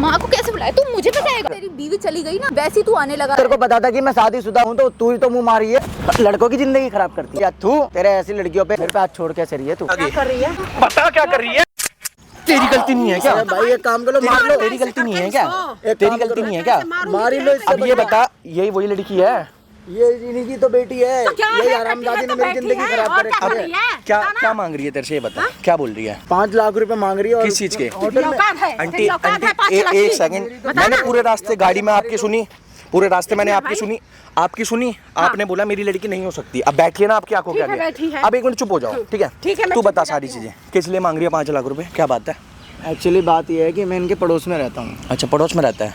माँ को कैसे बुलाया? तू मुझे बताएगा? तेरी बीवी चली गई ना, वैसे तू आने लगा। तेरे को पता था कि मैं शादीशुदा हूँ तो तू ही तो मुंह मारी है, लड़कों की जिंदगी खराब करती है तू। तेरे ऐसी लड़कियों पे मेरे पे हाथ छोड़ कैसे रही है तू? क्या कर रही है? बता क्या कर रही है? तेरी गलती नहीं है क्या? भाई एक काम करो, मार लो। तेरी गलती नहीं है क्या? तेरी गलती नहीं है क्या? मारी लो। अब ये बता, यही वही लड़की है? ये इन्हीं की तो बेटी है। ये हरामजादी ने मेरी जिंदगी खराब कर रखी है। क्या क्या मांग रही है तेरे से? ये बता, क्या बोल रही है? 5 लाख रुपए मांग रही है। किस चीज के? होटल में। आंटी आंटी एक सेकंड, मैंने पूरे रास्ते गाड़ी में आपकी सुनी, पूरे रास्ते मैंने आपकी सुनी। आपने बोला मेरी लड़की नहीं हो सकती। अब बैठिए ना, आपकी आंखों के आगे। अब एक मिनट चुप हो जाओ, ठीक है? तू बता सारी चीजें, किस लिए मांग रही है 5 लाख रुपए? क्या बात है? एक्चुअली बात ये है कि मैं इनके पड़ोस में रहता हूँ। अच्छा, पड़ोस में रहता है?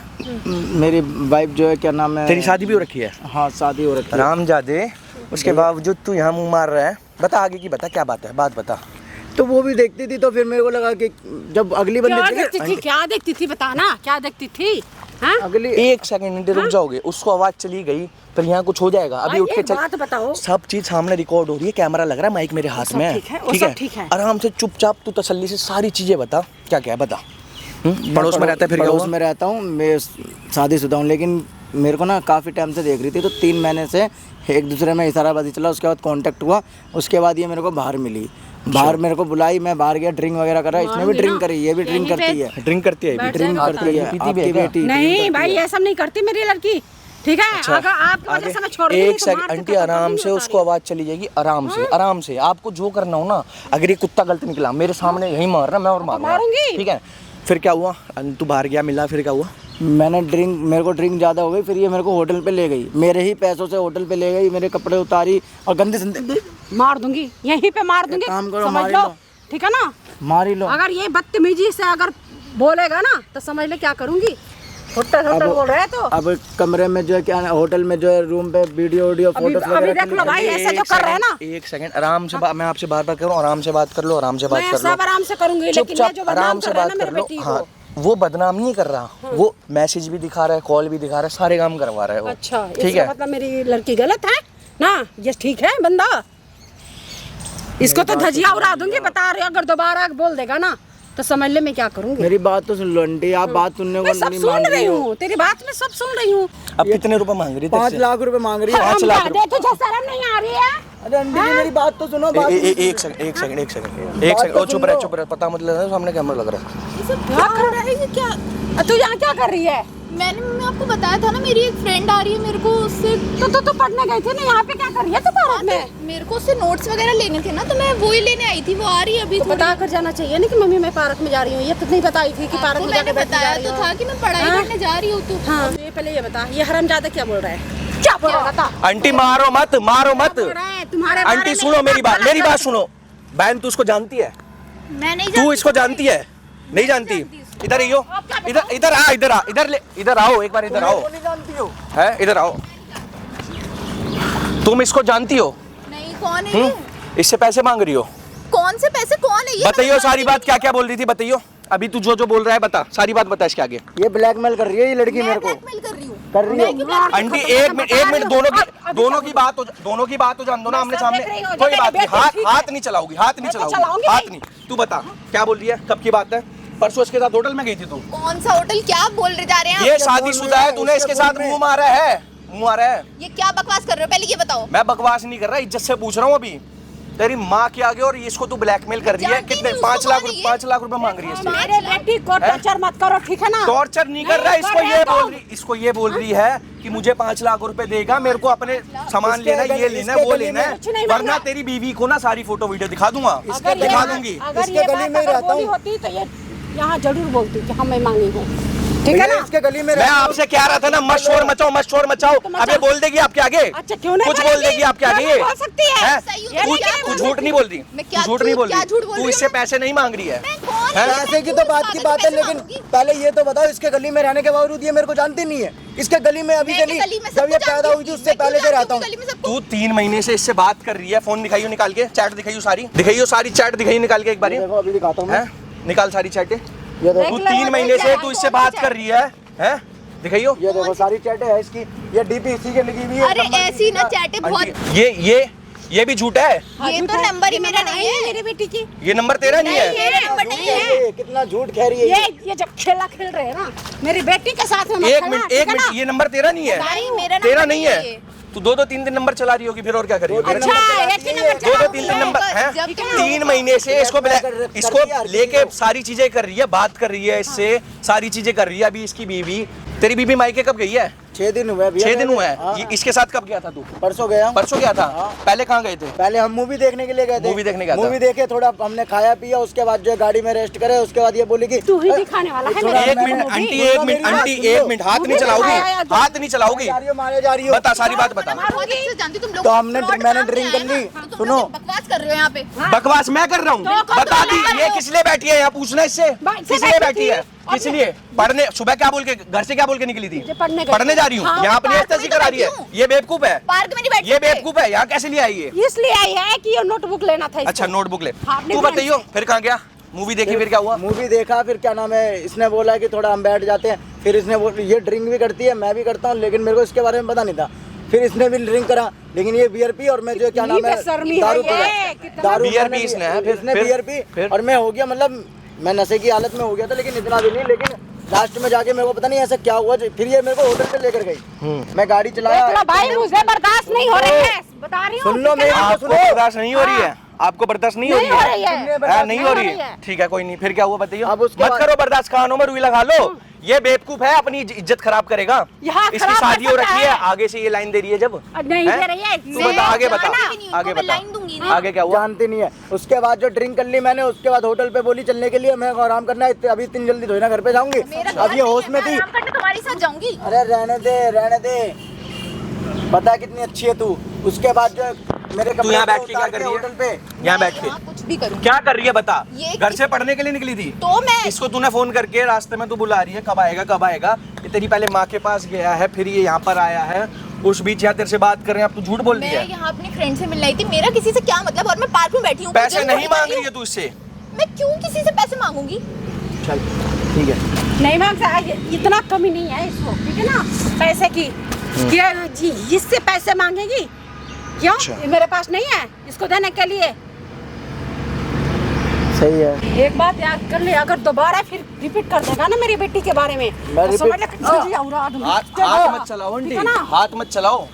मेरी वाइफ जो है, क्या नाम है? तेरी शादी भी हो रखी है? हाँ, शादी हो रखी है। रामजादे, उसके बावजूद तू यहाँ मुंह मार रहा है। बता आगे की, बता क्या बात है, बात बता। तो वो भी देखती थी तो फिर मेरे को लगा कि जब अगली बंदी क्या देखती थी बताना, क्या देखती थी? हाँ? अगली एक सेकंड रुक जाओगे, उसको आवाज चली गई फिर यहाँ कुछ हो जाएगा। अभी उठ के चल, बात बताओ। सब चीज सामने रिकॉर्ड हो रही है, कैमरा लग रहा है, माइक मेरे हाथ में है, ठीक है? आराम से चुपचाप तू तसल्ली से सारी चीजें बता, क्या क्या है बता। पड़ोस में रहता है? फिर पड़ोस में रहता हूँ, मैं शादीशुदा हूँ, लेकिन मेरे को ना काफ़ी टाइम से देख रही थी, तो 3 महीने से एक दूसरे में इशाराबाजी चला। उसके बाद कांटेक्ट हुआ, उसके बाद ये मेरे को बाहर मिली, बाहर मेरे को बुलाई, मैं बाहर गया, ड्रिंक वगैरह करा। इसने भी ड्रिंक करी, ये भी ड्रिंक करती है। ड्रिंक करती है? ड्रिंक करती है। आपकी बेटी नहीं भाई, ऐसा नहीं करती मेरी लड़की, ठीक है? अगर आपकी वजह से मैं छोड़ दूंगी, एक सेकंड आंटी, आराम से उसको आवाज चली जाएगी, आराम से आराम से। आपको जो करना हो ना, अगर ये कुत्ता गलत निकला मेरे सामने यही मारना, मैं और मारूंगी, ठीक है? फिर क्या हुआ? तू बाहर गया, मिला, फिर क्या हुआ? मेरे को ड्रिंक ज़्यादा हो गई, फिर ये मेरे को होटल पे ले गई, मेरे ही पैसों से होटल पे ले गई, मेरे कपड़े उतारी और गंदे संदे मार दूंगी, यहीं पे मार दूंगी। काम करो, समझ मार लो, लो, ठीक है ना? मार ही लो। अगर ये बदतमीजी से अगर बोलेगा ना तो समझ ले क्या करूंगी। होटल बोल रहे तो अब कमरे में जो है, क्या होटल में जो है, रूम पे वीडियो फोटोस अभी देख लो भाई, ऐसे जो कर रहे हैं ना। एक सेकंड आराम से, मैं आपसे बात करूं, आराम से बात कर लो, आराम से बात कर लो। सब आराम से करूंगी, लेकिन ये जो आराम से बात कर लो। हाँ, वो बदनाम नहीं कर रहा, वो मैसेज भी दिखा रहा है, कॉल भी दिखा रहा है, सारे काम करवा रहा है वो। अच्छा, ठीक है? मतलब मेरी लड़की गलत है ना? ये ठीक है बंदा, इसको तो धजिया उड़ा दूंगी। बता रही, अगर दोबारा बोल देगा ना तो समझ ले मैं क्या करूंगी। मेरी बात तो सुन लो आंटी, आप बात सुनने को सब सुन रही हूँ, तेरी बात में सब सुन रही हूँ। अब कितने रुपए मांग रही है? 5 लाख रुपए मांग रही है। 5 लाख रुपए? तुझे शर्म नहीं आ रही है? अरे आंटी जी, मेरी बात तो सुनो। एक सेकंड, ओ चुप रहे, पता मत लगा, सामने कैमरा लग रहा है। क्या कर रहा है ये? क्या तू यहाँ क्या कर रही है? मैं आपको बताया था ना, मेरी एक फ्रेंड आ रही है, मेरे को उससे तो पढ़ने गई थी ना, यहाँ पे क्या कर रही है तू भारत में? मेरे को उससे नोट्स वगैरह लेने थे ना, तो मैं वो ही लेने आई थी। वो आ रही है अभी। तो बता कर जाना चाहिए ना कि मम्मी मैं पार्क में जा रही हूँ। ये तो नहीं बताई थी कि पार्क में जाके बताया तो था कि मैं पढ़ाई करने जा रही हूँ। तो हाँ, ये पहले ये बता, ये हरामजादा क्या बोल रहा है? क्या बोल रहा था? आंटी मारो मत, मारो मत। तुम्हारे आंटी सुनो मेरी बात सुनो। बहन, तू उसको जानती है? मैं नहीं, तू इसको जानती है? नहीं जानती? इधर आइयो, इधर आओ, एक बार इधर आओ। नहीं जानती हो? है, इधर आओ। तुम इसको जानती हो? नहीं। कौन है ये? इससे पैसे मांग रही हो? कौन से पैसे? कौन है ये? बताइयो सारी बात, क्या क्या बोल रही थी बताइयो। अभी तू जो बोल रहा है बता, सारी बात बता इसके आगे। ये ब्लैकमेल कर रही है ये लड़की मेरे को। ब्लैकमेल कर रही हूँ? कर रही है। आंटी एक मिनट, दोनों की बात हो जान दो ना, आमने सामने। कोई बात नहीं, हाथ नहीं चलाओगी, हाथ नहीं। तू बता क्या बोल रही है, कब की बात है? परसों इसके साथ होटल में गई थी तू? कौन सा होटल? क्या बोल रहे जा रहे हैं? ये शादीशुदा है, तूने इसके साथ मुंह मारा है। ये क्या बकवास कर रहे हो? पहले ये बताओ। मैं बकवास नहीं कर रहा, इज्जत से पूछ रहा हूँ अभी। तेरी माँ के आगे, और इसको तू ब्लैकमेल कर रही है। कितने? 5 लाख रुपए मांग रही है इससे। मेरे बेटी को टॉर्चर मत करो, ठीक है ना? टॉर्चर नहीं कर रहा, इसको ये बोल रही है कि मुझे 5 लाख रुपए देगा, मेरे को अपने सामान लेना है, ये लेना है, वो लेना है, वरना तेरी बीवी को ना सारी फोटो वीडियो दिखा दूंगा, दिखा दूंगी। अगर ये बात बोली होती तो ये यहाँ जरूर बोलती कि हमें मांगी हो, ठीक है ना? इसके गली में मैं आपसे कह रहा था ना, मत शोर मचाओ। अब ये बोल देगी आपके आगे? अच्छा, क्यों नहीं कुछ बोल देगी आपके आगे? बोल सकती है। तू झूठ नहीं बोल रही, तू इससे पैसे नहीं मांग रही है। पैसे की तो बात है, लेकिन पहले ये तो बताओ, इसके गली में रहने के बावजूद ये मेरे को जानती नहीं है। इसके गली में अभी चली, जब ये पैदा हुई थी उससे पहले से रहता हूँ। तू 3 महीने से इससे बात कर रही है। फोन दिखाइयो निकाल के, चैट दिखाइयो सारी चैट दिखाइयो निकाल के एक बार। अभी दिखाता हूँ, निकाल सारी चैटें। ये देखो, तू 3 महीने से तू इससे बात कर रही है, दिखाइयो। ये देखो सारी चैटें है इसकी, ये डीपी इसी के लगी हुई है। अरे ऐसी ना चैटें बहुत। ये भी झूठ है। ये तो नंबर ही मेरा नहीं है। मेरी बेटी की ये नंबर तेरा नहीं है। मेरा नंबर नहीं है। ये कितना झूठ कह रही है ये जब खेला खेल रहे हैं ना मेरी बेटी के साथ में मत एक खेलना, मिनट, ठीक एक है ना? मिनट, ये नंबर तेरा नहीं है। नहीं, मेरा तेरा नंबर नहीं ये। है। तू 2-2 3-3 नंबर चला रही होगी, फिर और क्या कर रही होगी? अच्छा एक ही नंबर 2-2 चलाओगी। 3-3 नंबर है। जब तुम 3 महीने से इसको लेके सारी चीजें कर रही है, बात कर रही है इससे, सारी चीजें कर रही है। अभी इसकी बीवी, तेरी बीवी मायके कब गई है? 6 दिन हुए भैया। 6 दिन हुए हैं। हाँ। ये इसके साथ कब गया था तू? परसों गया। परसों गया था। हाँ। पहले कहाँ गए थे? पहले हम मूवी देखने के लिए गए थे। मूवी देखने गया था। मूवी देखे, थोड़ा हमने खाया पिया, उसके बाद जो है गाड़ी में रेस्ट करे, उसके बाद ये बोली कि तू ही दिखाने वाला है थोड़ा मेरे एक मैंने- मिनट को आंटी, भी। एक मिनट आंटी, एक मिनट, हाथ नहीं चलाओगी, हाथ नहीं चलाओगी। मारे जा रही हो। बता, सारी बात बता। बहुत अच्छे से जानती हूँ तुम लोग तो हमने fraud मैंने काम ड्रिंक किया है कर ली। ना, तो तुम सुनो। लोग बकवास कर रहे हो यहाँ पे। बकवास मैं कर रहा हूँ? तो बता दी, तुम ये लोग- किस लिए बैठी है यहाँ? पूछना इससे, इससे किस लिए बैठी बैठी थी। है? किस लिए? पढ़ने सुबह क्या बोल के, घर से क्या बोल के निकली थी? मुझे पढ़ने गई पढ़ने थी। जा रही हूँ। हाँ, यहाँ अपनी पार्क में एस्तेसी तो करा रही है। बैठी हूँ। ये बेवकूफ है। पार्क में नहीं बैठ ये सकते। बेवकूफ है। यहाँ कैसे लिए आई है? इसलिए आई है कि ये नोटबुक लेना था इसको। अच्छा, नोटबुक ले। हाँ, अपने तू friend बताइयो, फिर कहाँ गया? मूवी देखी, फिर क्या हुआ? मूवी देखा, फिर क्या नाम है, इसने बोला कि थोड़ा हम बैठ जाते हैं। फिर इसने ये ड्रिंक भी करती है, मैं भी करता हूँ, लेकिन मेरे को इसके बारे में पता नहीं था। फिर इसने भी ड्रिंक करा, लेकिन ये बियर पी और मैं जो क्या नाम है बेशर्मी है दारू ये, पी, कितना- दारू बियर मैंने पी इसने, पी- फिर- इसने फिर- बियर पी फिर? और मैं हो गया, मतलब मैं नशे की हालत में हो गया था, लेकिन इतना भी नहीं। लेकिन लास्ट में जाके मेरे को पता नहीं ऐसा क्या हुआ, फिर ये मेरे को होटल पे लेकर गई। मैं गाड़ी चलाया। देख लो भाई, मुझे बर्दाश्त नहीं हो रही है, बता रही हूँ। सुन लो ठीक है मेरी ना? बात, आपको बर्दाश्त नहीं हो रही है? आपको बर्दाश्त नहीं हो रही नहीं हो है? रही है। हाँ, नहीं हो रही है। ठीक है, कोई नहीं। फिर क्या हुआ बताइए? अब उसके मत बाद- करो बर्दाश्त, कानों में रुई लगा लो। ये बेवकूफ है, अपनी इज्जत खराब करेगा। यहाँ इसकी खराब कर शादी हो सकता रखी है, है। आगे से ये लाइन दे रही है जब। नहीं हैं? दे रही है। तू बता, आगे बता, जानती नहीं हूँ, आगे तो मैं बता, लाइन दूंगी ना। आगे क्या हुआ? जानती नहीं है। उसके बाद जो ड्रिंक कर ली मैंने, उसके बाद होटल पे बोली चलने के लिए। मैं आराम करना है, अभी इतनी जल्दी थोड़ी ना घर पे जाऊंगी। मेरा अब ये होश में थी। आराम करने तुम्हारे साथ जाऊंगी। अरे रहने दे, रहने दे, पता है कितनी अच्छी है तू। उसके बाद जो मेरे तू कपड़े यहाँ बैठ के क्या उतार कर रही होटल पे। है? यहाँ बैठ के यहाँ कुछ भी करूँ क्या कर रही है बता? ये घर से पढ़ने के लिए निकली थी? तो मैं इसको तूने फोन करके रास्ते में तू बुला रही है, कब आएगा कब आएगा? ये तेरी पहले माँ के पास गया है, फिर ये यहाँ पर आया है, उस बीच यहाँ तेरे से बात कर रहे हैं, अब तू झूठ बोल रही मैं है। यहाँ अपनी फ्रेंड से मिलने आई थी। मेरा किसी से क्या मतलब? और मैं पार्क में बैठी हूँ। पैसे मुझे नहीं थोड़ी मांग पता रही है तू इससे? मैं क्यों किसी से पैसे मांगूंगी? चल ठीक है। नहीं मैम, इतना कमी नहीं है इसको, ठीक है ना, पैसे की। ये जी इससे पैसे मांगेगी क्यों? अच्छा। ये मेरे पास नहीं है इसको देने के लिए। सही है। एक बात याद कर ले, अगर दोबारा फिर रिपीट कर देगा ना मेरी बेटी के बारे में, मैं तो समझ ले repeat- धजिया उड़ा दूंगी। हाथ मत चलाओ आंटी, ठीक है ना? हाथ मत चलाओ,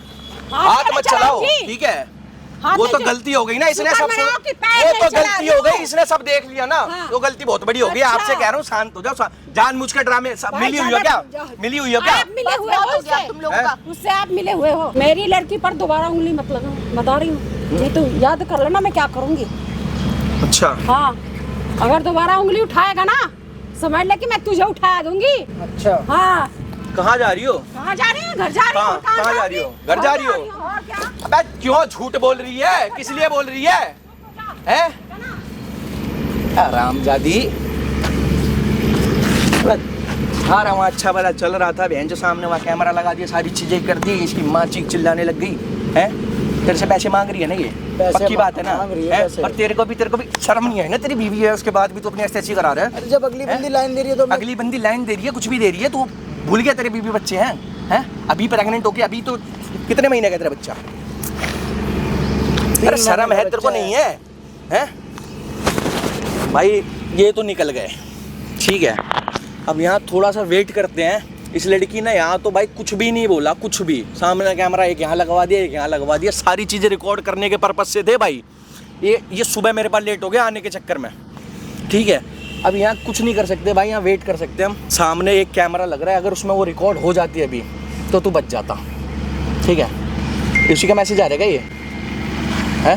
हाथ हाथ नहीं मत चलाओ, चलाऊंगी। ठीक है? हाथ वो नहीं तो चला- गलती हो गई ना, इसने शुक्र सब मनाओ कि पैर वो नहीं तो चला गलती रही हो गई, हूँ। इसने सब देख लिया ना, हाँ। तो गलती बहुत बड़ी हो गई। अच्छा। आपसे कह रहा हूँ शांत हो जाओ, जानबूझ के ड्रामे सब भाई मिली हुई हो ज्यादा- क्या? मिली हुई हो क्या? आप मिले बस हुए बहुत हो हो गया उससे। तुम लोगों हैं? का। उससे आप मिले हुए हो। मेरी लड़की पर दोबारा उंगली मत लगाओ, बता रही हूँ। ये तो याद कर लेना मैं क्या करूँगी। अच्छा, हाँ, अगर दोबारा उंगली उठाएगा ना, समझ ले कि मैं तुझे उठा दूंगी। अच्छा हाँ, कहाँ जा रही हो? कहाँ जा रही हो? घर जा रही हो? कहाँ जा रही हो? घर जा रही हो? और क्या? अबे क्यों झूठ बोल रही है? किस लिए बोल रही है? हैं? हरामजादी। हाँ रहा वहाँ अच्छा भला चल रहा था, बहन जो सामने वहाँ कैमरा लगा दिया, सारी चीजें कर दी, इसकी माँ चीख चिल्लाने लग गई है। तेरे से पैसे मांग रही है ना ये? पैसे पक्की बात है ना? मांग रही है हैं? पैसे। और तेरे को भी शर्म नहीं है ना? तेरी बीवी है, उसके बाद भी तू अपनी एस्तेसी करा रहा है। अरे जब अगली बंदी लाइन दे रही है तो मैं- अगली बंदी लाइन दे रही है, कुछ भी दे रही है, तू भूल गया तेरे बीवी बच्चे हैं? हैं? अभी प्रेग्नेंट होके, अभी तो कितने महीने का तेरा बच्चा? अरे शर्म है तेरे को नहीं है? हैं? भाई ये तो निकल गए, ठीक है। अब यहाँ थोड़ा सा वेट करते हैं। इस लड़की ने यहाँ तो भाई कुछ भी नहीं बोला, कुछ भी। सामने कैमरा एक यहाँ लगवा दिया, एक यहाँ लगवा दिया, सारी चीज़ें रिकॉर्ड करने के पर्पज से थे भाई। ये सुबह मेरे पास लेट हो गया आने के चक्कर में, ठीक है। अब यहाँ कुछ नहीं कर सकते भाई, यहाँ वेट कर सकते हम। सामने एक कैमरा लग रहा है, अगर उसमें वो रिकॉर्ड हो जाती है अभी तो तू बच जाता, ठीक है। इसी का मैसेज आ रहेगा ये है,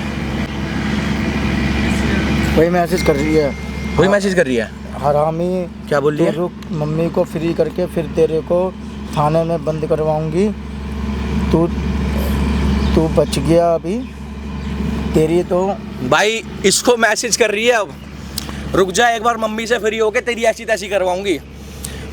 वही मैसेज कर रही है। वही मैसेज कर रही है। हरामी, क्या बोल रही है? तू रुक, मम्मी को फ्री करके फिर तेरे को थाने में बंद करवाऊंगी। तू बच गया अभी, तेरी तो भाई इसको मैसेज कर रही है अब, रुक जा एक बार मम्मी से फ्री होके तेरी ऐसी तैसी करवाऊंगी।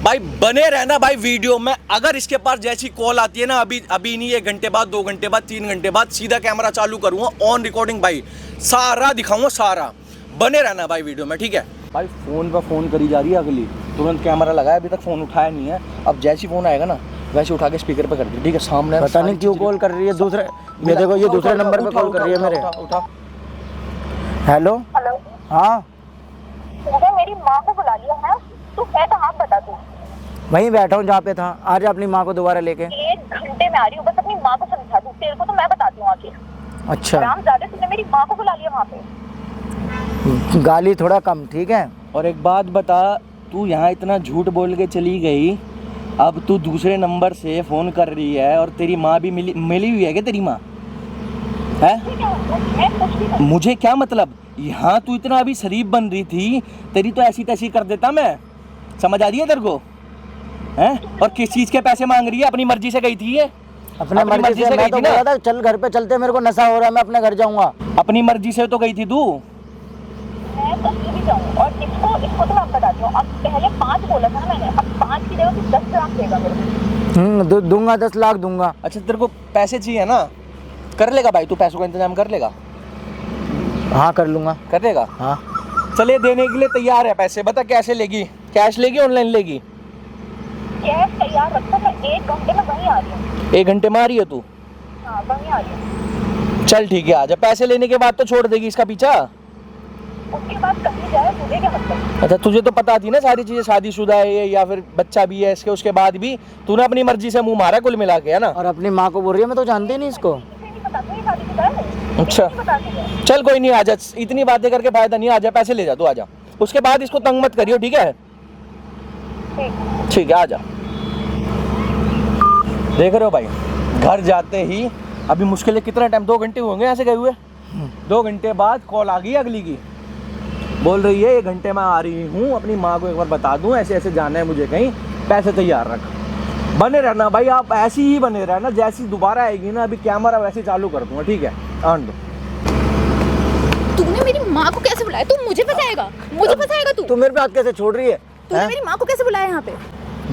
भाई बने रहना भाई वीडियो में। अगर इसके पास जैसी कॉल आती है ना, अभी नहीं, 1 घंटे बाद, 2 घंटे बाद, 3 घंटे बाद सीधा कैमरा चालू करूँगा, ऑन रिकॉर्डिंग भाई सारा दिखाऊंगा, सारा। बने रहना भाई वीडियो में, ठीक है। भाई फ़ोन पर फ़ोन करी जा रही है अगली, तुरंत कैमरा लगाया, अभी तक फ़ोन उठाया नहीं है। अब जैसी फ़ोन आएगा ना, वैसे उठा के स्पीकर पे कर दी, ठीक है? सामने पता नहीं क्यों कॉल कर रही है दूसरे, ये देखो ये दूसरे नंबर पे कॉल कर रही है मेरे। उठा। हेलो, हेलो हाँ मुझे मेरी माँ को बुला लिया है। तू है कहाँ बता तू? वहीं बैठा हूँ जहाँ पे था। आ जा अपनी माँ को दोबारा लेके। 1 घंटे में आ रही हूँ, बस अपनी माँ को समझा दूँ। तेरे को तो मैं बताती हूँ आके। अच्छा रामजादे, तूने मेरी माँ को बुला लिया वहाँ पे। गाली थोड़ा कम, ठीक है? और एक बात बता, तू यहाँ इतना झूठ बोल के चली गई, अब तू दूसरे नंबर से फ़ोन कर रही है और तेरी माँ भी मिली हुई है क्या तेरी माँ? है? मैं कुछ भी मुझे क्या मतलब? यहाँ तू इतना अभी शरीफ बन रही थी, तेरी तो ऐसी तैसी कर देता मैं। समझ आ रही है तेरे को? हैं? और किस चीज़ के पैसे मांग रही है? अपनी मर्जी से गई थी ये? अपने मर्जी से मैं तो बोला था चल घर पे चलते, मेरे को नशा हो रहा है, मैं अपने घर जाऊंगा। अपनी मर्जी से तो गई थी तू। मैं कहीं भी जाऊँ। और इसको तो मैं बताती हूँ। अब पहले 5 बोला था ना मैंने, अब 5 की जगह तू 10 लाख देगा मेरे को। दूंगा, 10 लाख दूंगा। अच्छा तेरे को पैसे चाहिए ना? कर लेगा भाई, तू पैसों का इंतजाम कर लेगा? हाँ कर लूंगा। कर लेगा? हाँ चले देने के लिए तैयार है पैसे। बता कैसे लेगी? कैश लेगी ऑनलाइन लेगी? कैश तैयार रखो, मैं 1 घंटे में वहीं आ रही हूँ। 1 घंटे में आ रही है तू? हाँ वहीं आ रही हूँ। चल ठीक है, आजा। पैसे लेने के बाद तो छोड़ देगी इसका पीछा? उसके बाद कहीं जाए मुझे क्या मतलब? अच्छा तुझे तो पता थी ना सारी चीजें, शादीशुदा है ये या फिर बच्चा भी है इसके, उसके बाद भी तूने अपनी मर्जी से मुंह मारा कुल मिला के, है ना? और अपनी माँ को बोल रही है मैं तो जानती नहीं इसको। मुझे नहीं पता, कोई शादीशुदा है? अच्छा नहीं पता मुझे। चल कोई नहीं, आजा। इतनी बातें करके फायदा नहीं, आजा पैसे ले जा तू, आजा। उसके बाद इसको तंग मत करियो, ठीक है? ठीक। ठीक है आजा। देख रहे हो भाई, घर जाते ही अभी मुश्किल है कितना टाइम, 2 घंटे होंगे ऐसे गए हुए। 2 घंटे बाद कॉल आ गई अगली की, बोल रही है 1 घंटे में आ रही हूँ, अपनी माँ को एक बार बता दूँ ऐसे ऐसे जाना है मुझे कहीं, पैसे तैयार रख। बने रहना भाई, आप ऐसी ही बने रहना। जैसी दोबारा आएगी ना, अभी कैमरा वैसे चालू कर दूंगा, ठीक है? आन दो। तूने मेरी माँ को कैसे बुलाया? तू मुझे फंसाएगा, मुझे फंसाएगा तू। तू मेरे पे हाथ कैसे छोड़ रही है? तूने मेरी माँ को कैसे बुलाया यहाँ पे?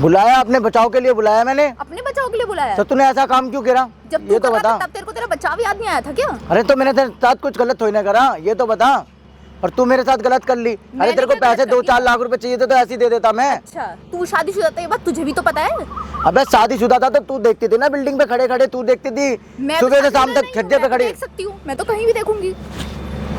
बुलाया अपने बचाव के लिए बुलाया मैंने। अपने बचाव के लिए बुलाया? तो तूने ऐसा काम क्यों करा? जब ये तू तो कर रहा बता। था, तब तेरे को तेरा बचाव याद नहीं आया था क्या? अरे तो मैंने तेरे साथ कुछ गलत थोड़ी ना करा, ये तो बता। और तू मेरे साथ गलत कर ली। अरे तेरे को क्या पैसे गलत 2-4 लाख रुपए चाहिए थे तो ऐसे ही दे देता मैं। अच्छा तू शादीशुदा था, ये बात तुझे भी तो पता है। अबे शादीशुदा था तो तू देखती थी ना बिल्डिंग पे खड़े खड़े, तू देखती थी मैं तो सुबह से शादीशुदा शाम तक नहीं हूँ, छज्जे पे मैं तो खड़ी। देख सकती हूँ, मैं तो कहीं भी देखूंगी।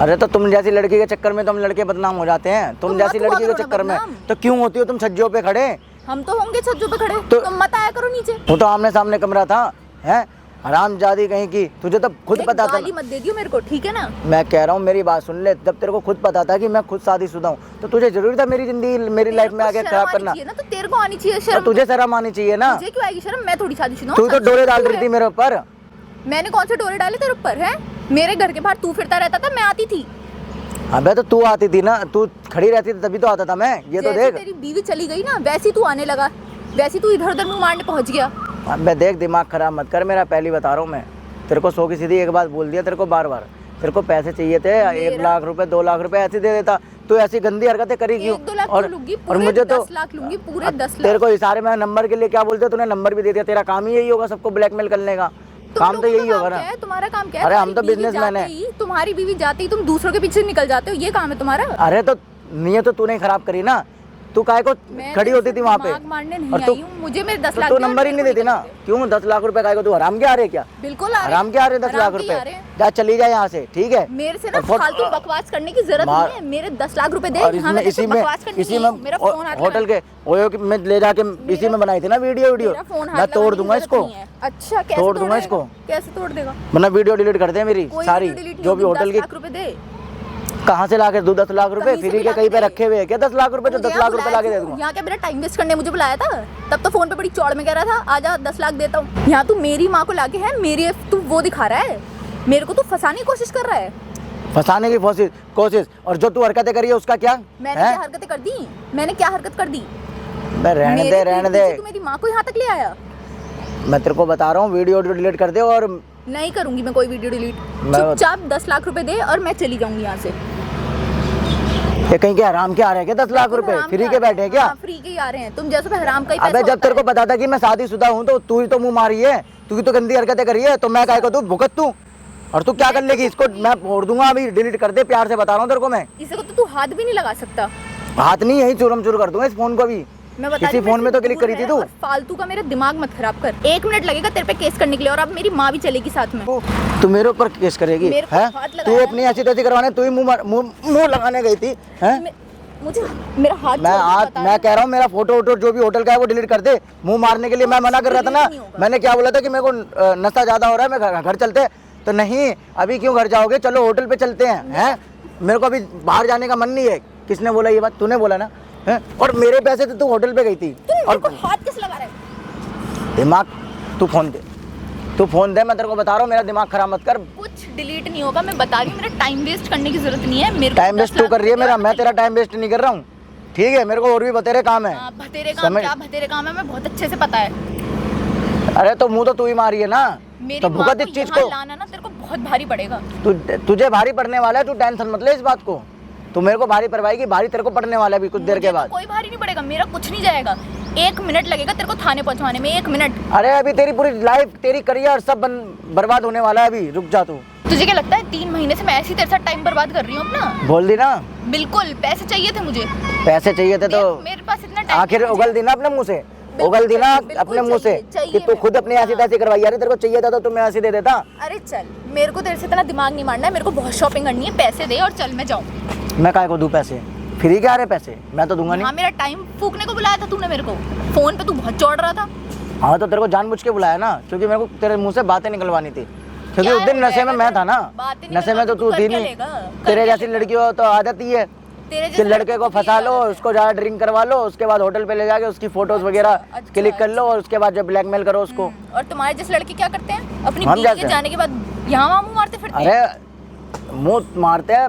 अरे तो तुम जैसी लड़की के चक्कर में तो हम लड़के बदनाम हो जाते हैं। तुम तुम जैसी मत हुआ लड़की के करो ना चक्कर में बदनाम। तो क्यों होती हो तुम छज्जों पे खड़े? हम तो होंगे छज्जों पे खड़े, तो- तुम मत आया करो नीचे। वो तो आमने सामने कमरा था, है हरामजादी कहीं की। तुझे तो खुद देख, पता था गाली मत दे दियो मेरे को, ठीक है ना? मैं कह रहा हूँ मेरी बात सुन ले। जब तेरे को खुद पता था कि मैं खुद शादीशुदा हूँ तो तुझे जरूरी था मेरी जिंदगी मेरी तेरे लाइफ को में आगे शर्म खराब आनी करना? चाहिए ना, तो तेरे को आनी चाहिए तो शर्म। तुझे शर्म आनी चाहिए ना। मुझे क्यों आएगी शर्म? मैं थोड़ी शादीशुदा हूँ। तू तो डोरे डाल रही थी मेरे ऊपर। मैंने कौन से डोरे डाले तेरे ऊपर? है मेरे घर के बाहर तू फिरता रहता था, मैं आती थी। अबे तो तू आती थी ना, तू खड़ी रहती थी तभी तो आता था मैं। ये तो जैसे देख। तेरी बीवी चली गई ना, वैसे तू आने लगा, वैसे तू इधर उधर मुंह मारने पहुंच गया। अबे देख, दिमाग खराब मत कर मेरा, पहली बता रहा हूँ मैं तेरे को। 100 की सीधी एक बात बोल दिया तेरे को बार बार। तेरे को पैसे चाहिए थे 1 लाख रुपए 2 लाख रुपए ऐसे दे देता। तू ऐसी गंदी हरकतें करी क्यों? 1-2 लाख और लूंगी, और पूरे मुझे तो 10 लाख लूंगी, पूरे 10 तेरे लाख। को इशारे में नंबर के लिए क्या बोलते? तूने नंबर भी दे दिया। तेरा काम ही यही होगा सबको ब्लैकमेल करने का। काम तो यही होगा ना। तुम्हारा काम क्या है? अरे हम तो तुम्हारी बीवी बिजनेसमैन जाते है। ही- तुम्हारी बीवी जाते ही तुम दूसरों के पीछे निकल जाते हो, ये काम है तुम्हारा। अरे तो नीयत तो तूने खराब करी ना। तू काहे को मैं खड़ी तो होती थी वहाँ पे? दिमाग मारने नहीं और तू आई हूँ, मुझे मेरे 10 तो लाख तू दे और नंबर ही मेरे नहीं को देती ना। क्यों 10 लाख रुपए काहे को? तू हराम के आ रहे क्या? बिल्कुल आ रहे हैं। हराम के आ रहे 10 हराम लाख के ही आ रुपए? रहे हैं। जा चली जाए यहाँ से, ठीक है? मेरे से ना और फालतू बकवास करने की जरूरत मार- नहीं है। मेरे 10 लाख रुपए दे। और हाँ, इसमें मैं इसी में मेरा फोन हाथ होटल लगा। के ओयो के में ले जाके इसी में बनाई थी ना वीडियो। मेरा फोन हाथ मैं तोड़ लगाने की दूंगा जरूरत इसको। नहीं है। अच्छा कैसे तोड़ दूंगा देगा? इसको। कैसे तोड़ देगा? वरना वीडियो डिलीट कर दे मेरी कोई सारी, वीडियो डिलीट नहीं जो भी होगी, होटल 10 की। लाख रुपए दे। कहाँ से लाके दूं 10 लाख रुपए? कहीं से फ्री भी के लाके कहीं पे दे। रखे हुए हैं क्या 10 लाख रुपए? जो 10 लाख रुपए लाके दे दूंगा। यहाँ क्या मेरा टाइम वेस्ट करने मुझे बुलाया था? तब तो फोन पे बड़ी चौड़ में कह रहा था आजा 10 लाख देता हूँ। यहाँ तू मेरी माँ को लाके है मेरी तू वो दिखा रहा है, मेरे को तू फंसाने की कोशिश कर रहा है। फंसाने की कोशिश। और जो तू हरकतें करी है उसका क्या? मैंने क्या हरकतें कर दी? मैंने क्या हरकत कर दी? मैं रहने दे रहने दे। तू मेरी माँ को यहाँ तक ले आया। मैं तेरे को बता रहा हूँ वीडियो डिलीट कर दे। और नहीं करूंगी मैं कोई वीडियो डिलीट। मैं- चुपचाप 10 लाख रुपए दे और मैं चली जाऊंगी यहाँ से। ये कहीं के हराम के आ रहे हैं क्या 10 लाख रुपए? फ्री के बैठे हैं क्या? हाँ, फ्री के ही आ रहे हैं। तुम जैसे तो हराम का ही अबे पैसा जब होता तेरे को है। पता था कि मैं शादीशुदा हूँ तो तू ही तो मुंह मारी है। तू ही तो गंदी हरकतें करी है, तो मैं काहे को तू भुगत तू? और तू क्या कर लेगी इसको? मैं फोड़ दूंगा अभी, डिलीट कर दे। प्यार से बता रहा हूँ तेरे को मैं। इसे को तो तू हाथ भी नहीं लगा सकता। हाथ नहीं, यही चूरम चूर कर दूंगा इस फोन को भी। मैं बता किसी रही हूँ, फोन में तो मेरे से क्लिक दूर करी थी है तू। और फालतू का मेरा दिमाग मत खराब कर। 1 मिनट लगेगा तेरे पे केस करने के लिए, और अब मेरी माँ भी चलेगी साथ में। तू मेरे ऊपर केस करेगी मेरे को है? हाथ तू लगाया अपनी ऐसी तैसी करवाने तू ही मुंह लगाने गई थी है? मुझे मेरा हाथ मैं छोड़, आज बता मैं रही कह रहा हूँ मेरा फोटो वोटो जो भी होटल का है वो डिलीट कर दे। मुंह मारने के लिए मैं मना कर रहा था ना। डिलीट नहीं होगा। मैंने क्या बोला था कि मेरे को नशा ज्यादा हो रहा है, मैं घर चलते। तो नहीं, अभी क्यों घर जाओगे, चलो होटल पे चलते हैं। मेरे को अभी बाहर जाने का मन नहीं है। किसने बोला ये बात? तूने बोला ना है? और मेरे पैसे से तू होटल पे गई थी। तू और मेरे को हाथ किस लगा रहा है? दिमाग, तू फोन दे, तू फोन दे, मैं तेरे को बता रहा हूँ, मेरा दिमाग खराब मत कर। कुछ डिलीट नहीं होगा, मैं बता रही हूँ, मेरा टाइम वेस्ट करने की जरूरत नहीं है। मेरे को टाइम 10 वेस्ट तू लाख कर रही है रुपए मेरा, मैं चाहिए। तेरा टाइम वेस्ट नहीं कर रहा हूँ। ठीक है, मेरे को और भी बतेरे काम है। हाँ, भतेरे काम क्या भतेरे काम है, मैं बहुत अच्छे से पता है। अरे तो मुंह तो तू ही मारी है ना, मेरी तो माँ भुगत को इस चीज यहाँ को। लाना ना तेरे को बहुत भारी पड़ेगा। तुझे भारी पड़ने वाला है, तू टेंशन मत ले इस बात को। तू मेरे को भारी पड़वाएगी, भारी तेरे को पड़ने वाला है अभी कुछ देर के मुझे तो बाद। कोई भारी नहीं पड़ेगा, मेरा कुछ नहीं जाएगा। 1 मिनट लगेगा तेरे को थाने पहुंचवाने में, 1 मिनट। अरे अभी तेरी पूरी लाइफ, तेरी करियर सब बर्बाद होने वाला है अभी, रुक जा तू। तुझे क्या लगता है 3 महीने से मैं ऐसी तेरे साथ टाइम बर्बाद कर रही हूँ अपना? बोल दी ना, बिल्कुल, पैसे चाहिए थे मुझे। पैसे चाहिए थे तो मेरे पास इतना टाइम आखिर उगल दी ना अपने मुंह से, उगल दी ना बिल्कुल अपने मुंह से चाहिए कि तू मेरे खुद को। अपनी ऐसी तैसी करवाई। यार तेरे को चाहिए था तो मैं ऐसे दे देता। अरे चल, मेरे को तेरे से इतना दिमाग नहीं मारना है, मेरे को बहुत शॉपिंग करनी है, पैसे दे और चल मैं जाऊँ। मैं काय को दूं पैसे? फ्री के आ रहे पैसे? मैं तो दूंगा नहीं। हाँ, मेरा टाइम फूकने को बुलाया था तूने मेरे को, फोन पे तू बहुत चौड़ रहा था। हाँ तो तेरे को जानबूझ के बुलाया ना, क्योंकि मेरे को तेरे मुंह से बातें निकलवानी थी, क्योंकि क्या उस दिन हो नशे में जाएगा मैं तेरा? था ना। बातें नशे में तो तू कर थी क्या नहीं। लेगा? कर तेरे क्या जैसी लेगा? लड़की हो तो आदत ही है तेरे कि जैसे लड़के को लड़कों फंसा की लो, आदत उसको ज़्यादा ड्रिंक करवा लो, उसके बाद होटल पे ले जाके उसकी फोटोज वगैरह अच्छा, क्लिक कर लो, और उसके बाद जब ब्लैकमेल करो उसको। और तुम्हारे जैसे लड़के क्या करते हैं? अपनी हम बीवी जाते के हैं। जाने के बाद यहाँ वहाँ मुंह मारते फिरते हैं। अरे मुंह मारते हैं,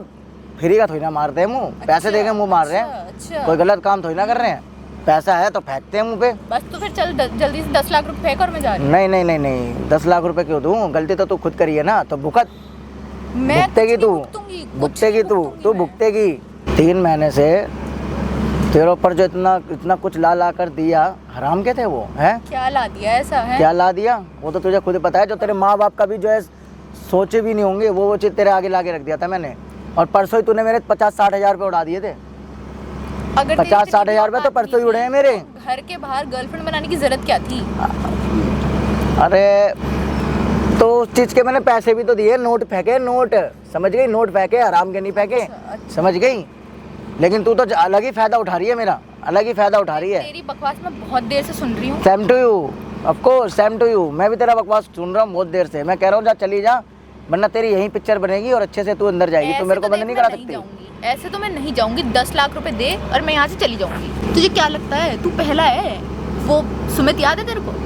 फ्री का थोड़ी ना मारते हैं मुंह, पैसे दे के मुंह मार रहे हैं। अच्छा। कोई गलत काम थोड़ी ना कर रहे हैं, पैसा है तो फेंकते हैं मुंह पे। बस तो फिर चल जल्दी से 10 लाख रुपए फेंक और मैं जा रही नहीं नहीं नहीं नहीं, 10 लाख रुपए क्यों दूं? गलती तो तू खुद करी है ना, तो भुगत। हूँ। मैं भुगतेगी कुछ तू, नहीं भुगतूंगी, कुछ भुगतेगी नहीं तू, भुगतूंगी तू मैं। भुगतेगी। 3 महीने से तेरे ऊपर जो इतना कुछ ला कर दिया, हराम के थे वो हैं? क्या ला दिया ऐसा है? क्या ला दिया वो तो तुझे खुद पता है। जो तेरे माँ बाप का भी जो है सोचे भी नहीं होंगे, वो चीज़ तेरे आगे लाके रख दिया था मैंने। और परसों ही तूने मेरे 50-60 हज़ार रुपये उड़ा दिए थे। अगर 50-60 हज़ार रुपये तो परसों ही उड़े हैं मेरे। घर के बाहर गर्लफ्रेंड बनाने की जरूरत क्या थी? अरे तो उस चीज़ के मैंने पैसे भी तो दिए, नोट फेंके, नोट, समझ गई? नोट फेंके, हराम के नहीं फेंके, अच्छा। समझ गई? लेकिन तू तो अलग ही फ़ायदा उठा रही है मेरा, अलग ही फ़ायदा उठा रही है। तेरी बकवास मैं बहुत देर से सुन रही हूँ। Same to you, of course same to you. मैं भी तेरा बकवास सुन रहा हूँ बहुत देर से। मैं कह रहा हूँ जा चली जा, वरना तेरी यही पिक्चर बनेगी और अच्छे से तू अंदर जाएगी। तू ऐसे मेरे को तो बंद देख नहीं मैं करा सकती। जाऊंगी। ऐसे तो मैं नहीं जाऊंगी। 10 लाख रुपए दे और मैं यहाँ से चली जाऊंगी। तुझे क्या लगता है तू पहला है? वो सुमित याद है तेरे को?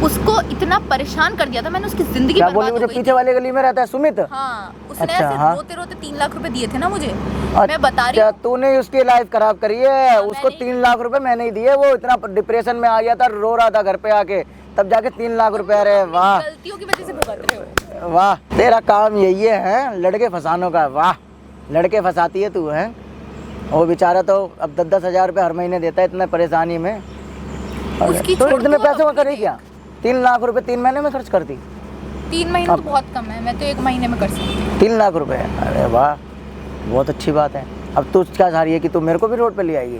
उसको इतना परेशान कर दिया था मैंने, उसकी जिंदगी क्या बर्बाद बोली? हो मुझे गई पीछे वाले गली में रहता है सुमित? हाँ, उसने अच्छा, ऐसे हाँ। रोते रोते 3 लाख रुपए दिए थे ना मुझे। मैं बता रही अच्छा, हूँ। तूने उसकी लाइफ खराब करी है। उसको मैंने- 3 लाख रुपए मैंने ही दिए। वो इतना डिप्रेशन में आ गया था, रो रहा था घर पे आके, तब जाके 3 लाख रुपए। अरे वाह गलतियों की वजह से भुगत रहे हो। वाह, तेरा काम यही है लड़के फंसानों का। वाह, लड़के फंसाती है तू है। वो बेचारा तो अब 10-10 हज़ार रुपये हर महीने देता है इतने परेशानी में। उसकी तो छोड़ इतने दो पैसे वो अब करे अपनी। क्या? 3 लाख रुपए 3 महीने में खर्च करती? 3 महीने तो बहुत कम है, मैं तो 1 महीने में कर सकती हूँ। 3 लाख रुपए? अरे वाह, बहुत अच्छी बात है। अब तू क्या चाह रही है कि तू मेरे को भी रोड पे ले आएगी?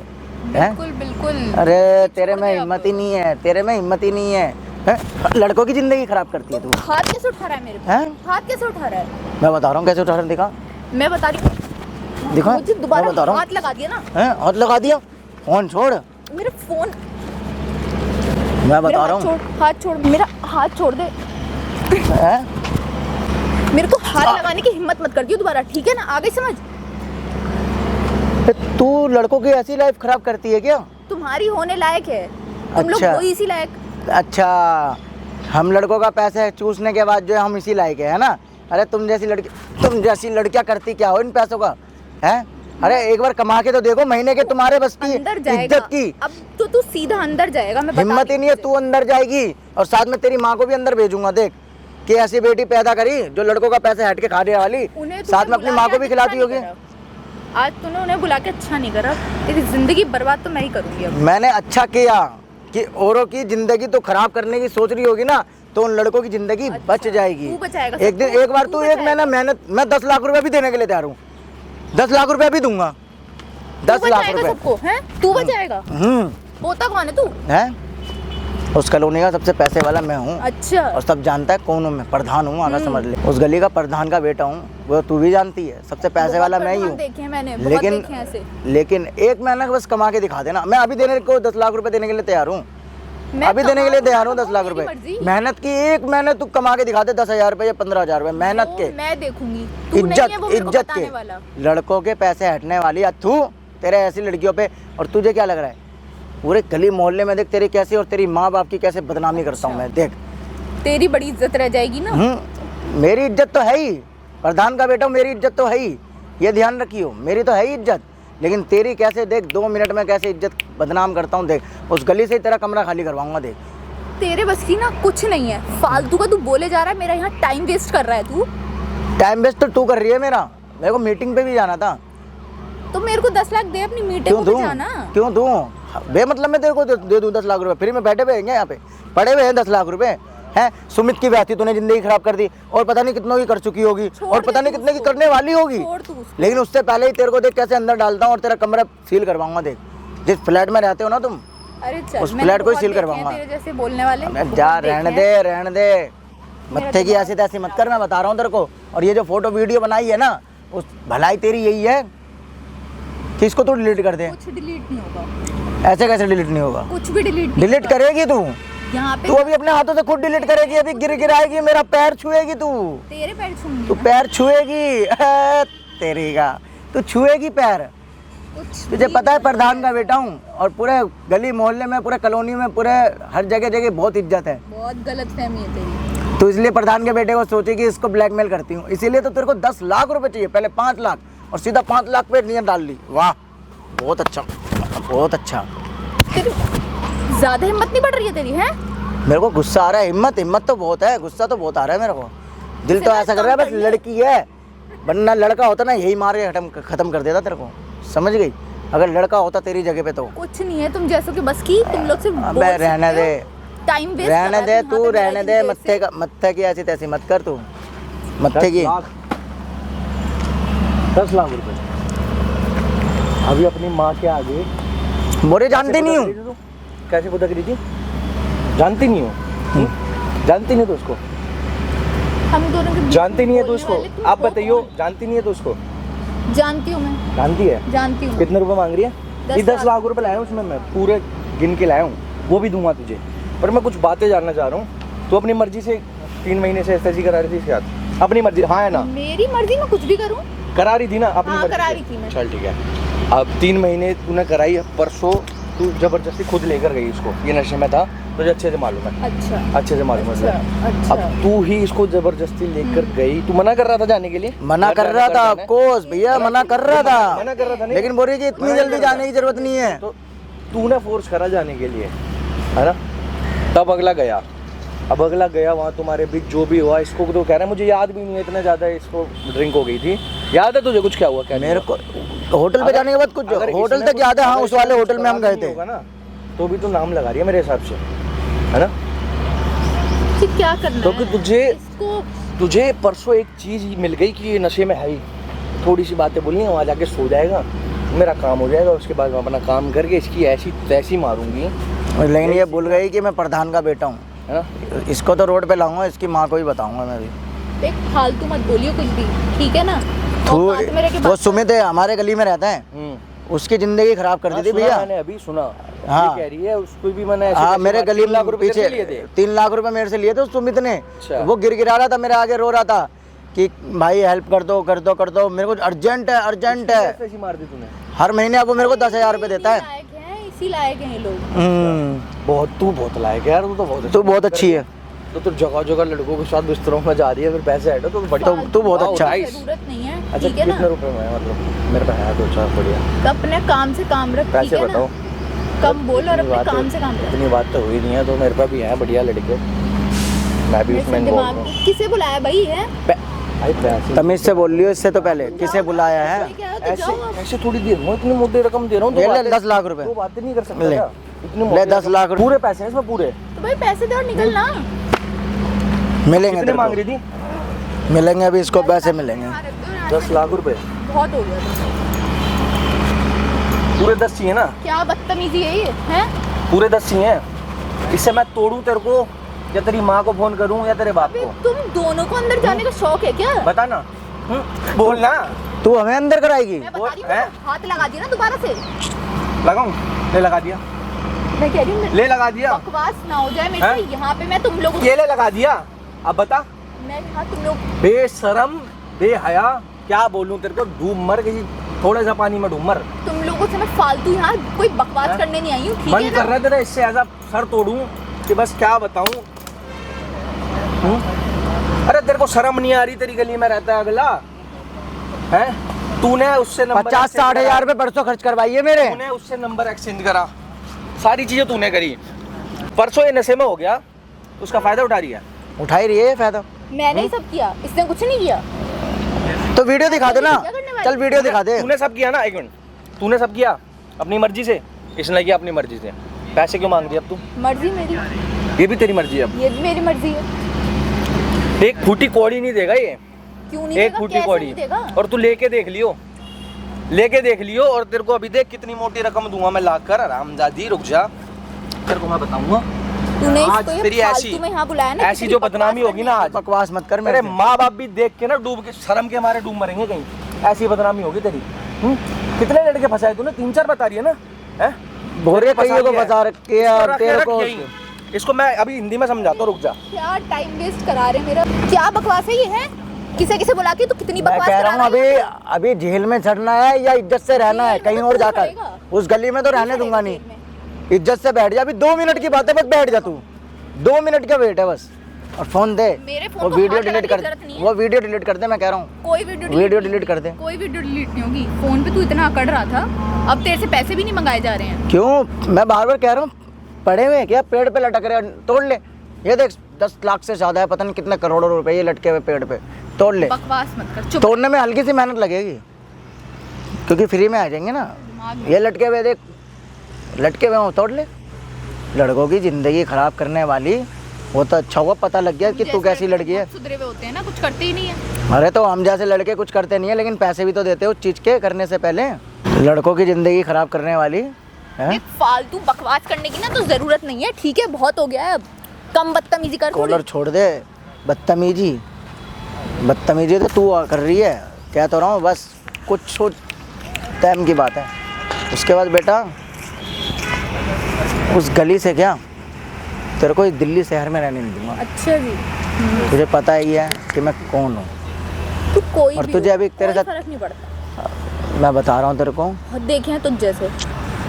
हैं? बिल्कुल बिल्कुल। अरे तेरे छोड़ में दे अब। हिम्मत ही नहीं है, तेरे में हिम्मत ही नहीं है, हैं? लड़कों की जिंदगी खराब करती है तू। हाथ कैसे उठा रहा है मेरे पे? हैं? हाथ कैसे उठा रहा है? मैं बता रहा हूँ कैसे उठा रहा हूँ, दिखा मैं बता रही हूँ। दिखा, मुझे मैं दोबारा बता रहा हूँ। हाथ लगा दिया ना, हैं? हाथ लगा दिया? फोन छोड़, मेरा फोन, मैं मेरा बता रहा हाथ हूँ। छोड़, हाथ छोड़, मेरा हाथ छोड़ दे। हैं? मेरे को हाथ लगाने की हिम्मत मत कर दियो दोबारा, ठीक है ना? आ गई समझ? तू लड़कों की ऐसी लाइफ खराब करती है क्या? तुम्हारी होने लायक है, तुम लोग अच्छा। हो इसी लायक। अच्छा, हम लड़कों का पैसा चूसने के बाद जो है हम इसी लायक है ना? अरे तुम जैसी लड़कियां करती क्या हो इन पैसों का? हैं? अरे एक बार कमा के तो देखो, महीने के तुम्हारे बस की अंदर जाएगा इज्जत की अब तो तू सीधा अंदर जाएगा। मैं बता हिम्मत रही ही नहीं है। हूँ तू अंदर जाएगी और साथ में तेरी माँ को भी अंदर भेजूंगा। देख कि ऐसी बेटी पैदा करी जो लड़कों का पैसा हट के खाने वाली, उन्हें साथ में अपनी माँ को भी खिलाती होगी। आज तूने उन्हें बुला के अच्छा नहीं करा, तेरी जिंदगी बर्बाद तो मैं ही करूंगी अब। मैंने अच्छा किया कि औरों की जिंदगी तो खराब करने की सोच रही होगी ना, तो उन लड़कों की जिंदगी बच जाएगी। तू बचाएगा एक दिन, सबको, एक बार तू तू एक बचाएगा। महीना मेहनत, मैं 10 लाख रुपए भी देने के लिए तैयार हूँ। 10 लाख रुपए भी दूंगा, 10 तू लाख बचाएगा रुपए। सबको, हैं? तू बचाएगा? होता कौन है तू? है उस कॉलोनी का सबसे पैसे वाला मैं हूँ। अच्छा और सब जानता है कौन हूँ मैं, प्रधान हूँ, आगे समझ ले। उस गली का प्रधान का बेटा हूँ, वो तू भी जानती है, सबसे पैसे वाला मैं ही हूँ। देखे हैं मैंने, बहुत देखे हैं ऐसे। लेकिन एक महीना का बस कमा के दिखा देना, मैं अभी देने को 10 लाख रुपए देने के लिए तैयार हूँ। मैं अभी देने के लिए तैयार हूँ कमाऊँ, 10 लाख मेरी रुपए मर्जी। मेहनत की। एक महीने तू कमा के दिखा दे 10,000 रुपए या 15,000 रुपए मेहनत के। मैं देखूंगी, तू नहीं है वो मेरे को इज्जत बताने के वाला। लड़कों के पैसे हटने वाली अथू तेरे ऐसी लड़कियों पे। और तुझे क्या लग रहा है, पूरे गली मोहल्ले में देख तेरी कैसी और तेरी माँ बाप की कैसे बदनामी करता हूँ मैं, देख। तेरी बड़ी इज्जत रह जाएगी ना। मेरी इज्जत तो है ही, प्रधान का बेटा हूँ, मेरी इज्जत तो है ही, ये ध्यान रखियो, मेरी तो है ही इज्जत। लेकिन तेरी कैसे देख 2 मिनट में कैसे इज्जत बदनाम करता हूँ, देख। उस गली से ही तेरा कमरा खाली करवाऊंगा, देख। तेरे बस की ना कुछ नहीं है, फालतू का तू बोले जा रहा है, मेरा यहाँ टाइम वेस्ट कर रहा है तू। टाइम वेस्ट तो तू कर रही है मेरा, मेरे को मीटिंग पे भी जाना था। तो मेरे को 10 लाख दे अपनी मीटिंग क्यों पे दूं? जाना। क्यों दूं? बेमतलब में तेरे को दे दूं 10 लाख रुपए? फ्री में बैठे हुए हैं यहाँ पे, पड़े हुए हैं 10 लाख रुपए हैं। सुमित की ब्याह थी, तूने जिंदगी खराब कर दी, और पता नहीं कितनों की कर चुकी होगी, और पता नहीं कितने की करने वाली होगी। लेकिन उससे पहले ही तेरे को देख कैसे अंदर डालता हूँ और तेरा कमरा सील करवाऊंगा, देख। जिस फ्लैट में रहते हो ना तुम, अरे चल, उस फ्लैट को ही सील देखे हैं करवाऊंगा। तेरे जैसे बोलने वाले अबे जा, रहने दे, रहने दे, मत्थे की ऐसी तैसी मत कर, मैं बता रहा हूँ तेरे को। और ये जो फोटो वीडियो बनाई है ना, उस भलाई तेरी यही है कि इसको तू डिलीट कर दे। कुछ डिलीट नहीं होगा। ऐसे कैसे डिलीट नहीं होगा? कुछ भी डिलीट डिलीट करेगी तू? यहाँ पे तू अभी अपने हाथों से खुद डिलीट करेगी, अभी गिराएगी, मेरा पैर छुएगी तू। तेरे पैर छूंगी तू ना। पैर छुएगी तेरी का, तू छुएगी पैर। कुछ तुझे पता है प्रधान का बेटा हूँ, और पूरे गली मोहल्ले में, पूरे कॉलोनी में, पूरे हर जगह जगह बहुत इज्जत है। बहुत गलत फहमी है तेरी। तो इसलिए प्रधान के बेटे को सोची कि इसको ब्लैकमेल करती हूँ, इसीलिए तो तेरे को 10 लाख रुपए चाहिए, पहले 5 लाख और सीधा 5 लाख पे नियत डाल ली। वाह, बहुत अच्छा, बहुत अच्छा। तेरी ज्यादा हिम्मत नहीं बढ़ रही है तेरी, है? मेरे को गुस्सा आ रहा है, हिम्मत तो बहुत है, गुस्सा तो बहुत आ रहा है मेरे को। दिल तो ऐसा कर रहा है बस लड़की है, वरना लड़का होता ना यही मार के खत्म कर देता तेरे को, समझ गई? अगर लड़का होता तेरी जगह पे तो। कुछ नहीं है तुम जैसों के बस की, तुम लोग सिर्फ बोल रहने सकते दे, हो, टाइम वेस्ट रहने दे तू, रहने दे। मत्थे की ऐसी तैसी मत कर तू, मत्थे की। 10 लाख रुपए अभी अपनी माँ के आगे मोरे जानती नहीं हूँ। कैसे पता करी थी? जानती नहीं हो? जानती नहीं तो उसको, हम दोनों के बीच जानती नहीं है तो बोलने उसको, वाले तुम आप हो बताइयो, कौन? जानती नहीं है तो उसको? जानती हूँ मैं, जानती है। जानती हूँ। कितने रुपए मांग रही है? 10 10 लाख रुपए लाया हूँ उसमें, मैं पूरे गिन के लाया हूँ, वो भी दूंगा तुझे। पर मैं कुछ बातें जानना चाह रहा हूँ। तो अपनी मर्जी से 3 महीने से ऐसी करा रही थी इसके साथ, अपनी मर्जी, हाँ है ना? मेरी मर्जी में कुछ भी करूँ? करा रही थी ना अपनी हाँ, मर्जी करा से? रही थी मैं। चल ठीक है। अब 3 महीने तूने कराई, परसों तू जबरदस्ती खुद लेकर गई इसको, ये नशे में था, तुझे अच्छे से मालूम है। अच्छा, अच्छे से मालूम है। अच्छा। अब तू ही इसको जबरदस्ती लेकर गई, तू मना कर रहा था जाने के लिए? मना कर रहा था, ऑफकोर्स भैया मना कर रहा मना कर रहा था था, नहीं? लेकिन बोल रही कि इतनी जल्दी जाने की जरूरत नहीं है। तो तूने फोर्स करा जाने के लिए, है ना? तब अगला गया, अब अगला गया वहाँ तुम्हारे बीच जो भी हुआ, इसको तो कह रहा है मुझे याद भी नहीं है, इतना ज़्यादा इसको ड्रिंक हो गई थी। याद है तुझे कुछ क्या हुआ? क्या मेरे को होटल पे जाने के बाद कुछ होटल तक याद है, हाँ उस वाले होटल में हम गए थे। होगा ना, तो भी तू नाम लगा रही है मेरे हिसाब से, है ना? कि क्या करना क्योंकि है? इसको तुझे परसों एक चीज़ मिल गई कि ये नशे में है ही, थोड़ी सी बातें बोलनी है, वहाँ जाके सो जाएगा, मेरा काम हो जाएगा, उसके बाद मैं अपना काम करके इसकी ऐसी तैसी मारूंगी। लेकिन ये भूल गई कि मैं प्रधान का बेटा हूँ, है ना? इसको तो रोड पे लाऊंगा, इसकी माँ को भी बताऊंगा मैं भी। देख, फालतू मत बोलियो कुछ भी, ठीक है ना? तू औकात में रह के वो बात सुमित है, हमारे गली में रहता है, उसकी जिंदगी खराब कर दी थी भैया। मैंने अभी सुना, हाँ। ये कह रही है उसको भी मैंने ऐसे हाँ, कैसे मेरे बात- गली 3 लाख में रुपए पीछे कैसे लिए थे? 3 लाख रुपए मेरे से लिए थे उस सुमित ने। अच्छा। वो गिरा रहा था मेरे आगे, रो रहा था कि भाई हेल्प कर दो, मेरे को अर्जेंट है, अर्जेंट है। कैसे ऐसी मार दी तूने? हर महीने अब वो मेरे को 10,000 रुपए देता है। इसी लायक हैं ये लोग। तू बहुत लायक है यार, तू तो बहुत तू बहुत अच्छी है, तो जगह जगह लड़कों के साथ बिस्तरों में जा रही है, फिर पैसे ऐड हो तो बड़ी तू बहुत अच्छा है। जरूरत नहीं है, अच्छा, ठीक है ना? कितने रुपए में? मतलब मेरे पे है तो अच्छा, बढ़िया। तो अपने काम से काम रख, ठीक पैसे है बताओ। ना? कम बोल और अपने काम से काम रख। इतनी बात तो हुई नहीं है, तो मेरे पे भी है बढ़िया लड़के, मैं भी उसमें दिमाग किसे बुलाया भाई है? भाई पैसे तमीज से बोल लियो, इससे तो पहले किसे बुलाया है? क्या तो ऐसे जाओ आप। ऐसे थोड़ी देर में इतनी मोटी रकम दे रहा हूँ, ले ले 10 लाख रुपए, वो बातें नहीं कर सकता ले। क्या? इतनी ले मोटी 10 लाख रुपए। पूरे पैसे हैं इसमें, पूरे तो भाई पैसे दे और निकल ना। मिलेंगे कितने तेरे मांग को, रही थी? मिलेंगे अभी, इसको पैसे मिलेंगे। 10 लाख रुपए बहुत हो गया। पूरे 10 चाहिए ना? क्या बदतमीजी है ये, हैं? पूरे 10 ही हैं। इससे मैं तोड़ूं तेरे को या तेरी माँ को फोन करूं या तेरे बाप अबे को? तुम दोनों को अंदर जाने का शौक है क्या? बता ना। बोलना। तू हमें अंदर कराएगी? मैं बता रही हूँ हैं? ना, हाथ लगा दिया ना दोबारा से। लगाऊं? ले लगा दिया। मैं कह रही हूँ ले लगा दिया। बकवास ना हो जाए मेरे से। हैं? यहाँ पे मैं तुम लोगों ये ले लगा दिया। अब बता। मैं यहाँ तुम लोग बेशरम, बेहया, क्या बोलूं तेरे को? डूब मर किसी थोड़े सा पानी में, डूब मर। तुम लोगों से मैं फालतू यहाँ कोई बकवास हैं? करने नहीं आई हूँ, ठीक मन है कर ना? रहा है तेरा इससे ऐसा सर तोड़ूं कि बस क्या बताऊं। अरे तेरे को शर्म नहीं आ रही? तेरी गली में रहता है अगला, हैं? तूने उससे नंबर 50-60 हजार रुपए परसों खर्च करवाइए मेरे। तूने उससे नंबर एक्सचेंज करा, सारी चीजें तूने करी। परसों ये नशे में हो गया, उसका फायदा उठा रही है। उठा ही रही है फायदा। मैंने ही सब किया, इसने कुछ नहीं किया। तो वीडियो दिखा दे ना, क्या करने वाली? चल वीडियो दिखा दे। तूने सब किया ना, एक मिनट, तूने सब किया अपनी मर्जी से, इसने किया अपनी मर्जी से। पैसे क्यों मांग रही है अब तू? मर्जी मेरी, ये भी तेरी मर्जी है अब। ये भी मेरी मर्जी है। एक फूटी कौड़ी नहीं देगा ये, क्यों नहीं एक देगा? फूटी कैसे कौड़ी। नहीं देगा? और तू लेके देख लियो, लेके देख लियो। और तेरे को अभी देख कितनी मोटी रकम दूंगा मैं ला कर। आरामजादी रुक जा, तेरे को मैं बताऊंगा। तूने आज इसको ये तेरी फालतू ऐसी में यहाँ बुलाया ना, ऐसी जो बदनामी होगी ना आज, बकवास मत कर मेरे मेरे से। माँ बाप भी देख के ना डूब के, शर्म के मारे डूब मरेंगे कहीं। ऐसी बदनामी होगी तेरी। कितने लड़के फंसाए तूने? 3-4 बता रही है ना? हैं? भोरे फंसा कईयों को लिया है। बता रखे इसको यार रख तेरे रख को। यहीं। इसको मैं अभी हिंदी में समझाता हूँ, रुक जा। क्या टाइम वेस्ट करा रहे मेरा? क्या बकवास है ये? है किसे किसे बुला के तू कितनी मैं बकवास कह करा रहा हूँ रहा है? अभी जेल में चढ़ना है या इज्जत से रहना है? जेल में कहीं तो और तू जाकर रहेगा। उस गली में तो रहने दूंगा नहीं। इज्जत से बैठ जा। अभी 2 मिनट की बात है, बस बैठ जा तू। 2 मिनट का वेट है बस। और फोन दे। मेरे फोन वो को वीडियो हाथ लगाने डिलीट की कर जरूरत नहीं है। वो वीडियो डिलीट कर दे, मैं कह रहा हूँ। कोई वीडियो वीडियो नहीं डिलीट कर दे। कोई वीडियो डिलीट नहीं होगी। फोन पे तू इतना अकड़ रहा था, अब तेरे से पैसे भी नहीं मंगाए जा रहे हैं। क्यों? मैं बार बार कह रहा हूँ, पड़े हुए हैं क्या? पेड़ पे लटक रहे हैं, तोड़ ले। ये देख 10 लाख से ज्यादा है, पता नहीं कितने करोड़ों रुपए ये लटके हुए पेड़ पे, तोड़ ले। बकवास मत कर, चुप। तोड़ने में हल्की सी मेहनत लगेगी क्योंकि फ्री में आ जाएंगे ना। ये लटके हुए देख, लटके हुए हो, तोड़ ले। लड़कों की जिंदगी खराब करने वाली, वो तो अच्छा हुआ पता लग गया कि तू कैसी लड़की है। सुधरे हुए होते हैं ना, कुछ करते ही नहीं है। अरे तो हम जैसे लड़के कुछ करते नहीं है, लेकिन पैसे भी तो देते हो उस चीज के करने से पहले। लड़कों की जिंदगी खराब करने वाली है। एक फालतू बकवास करने की ना तो जरूरत नहीं है, ठीक है? बहुत हो गया है अब, कम बदतमीजी कर। कॉलर छोड़ दे। बदतमीजी बदतमीजी तो तू कर रही है, कह तो रहा हूँ। बस कुछ टाइम की बात है, उसके बाद बेटा उस गली से क्या तेरे को इस दिल्ली शहर में रहने नहीं दूंगा। अच्छा जी, तुझे पता ही है कि मैं कौन हूँ। तू कोई और भी तुझे हो, अभी तेरे कोई साथ- फर्क नहीं पड़ता। मैं बता रहा हूँ तेरे को, बहुत देखे हैं तुझ जैसे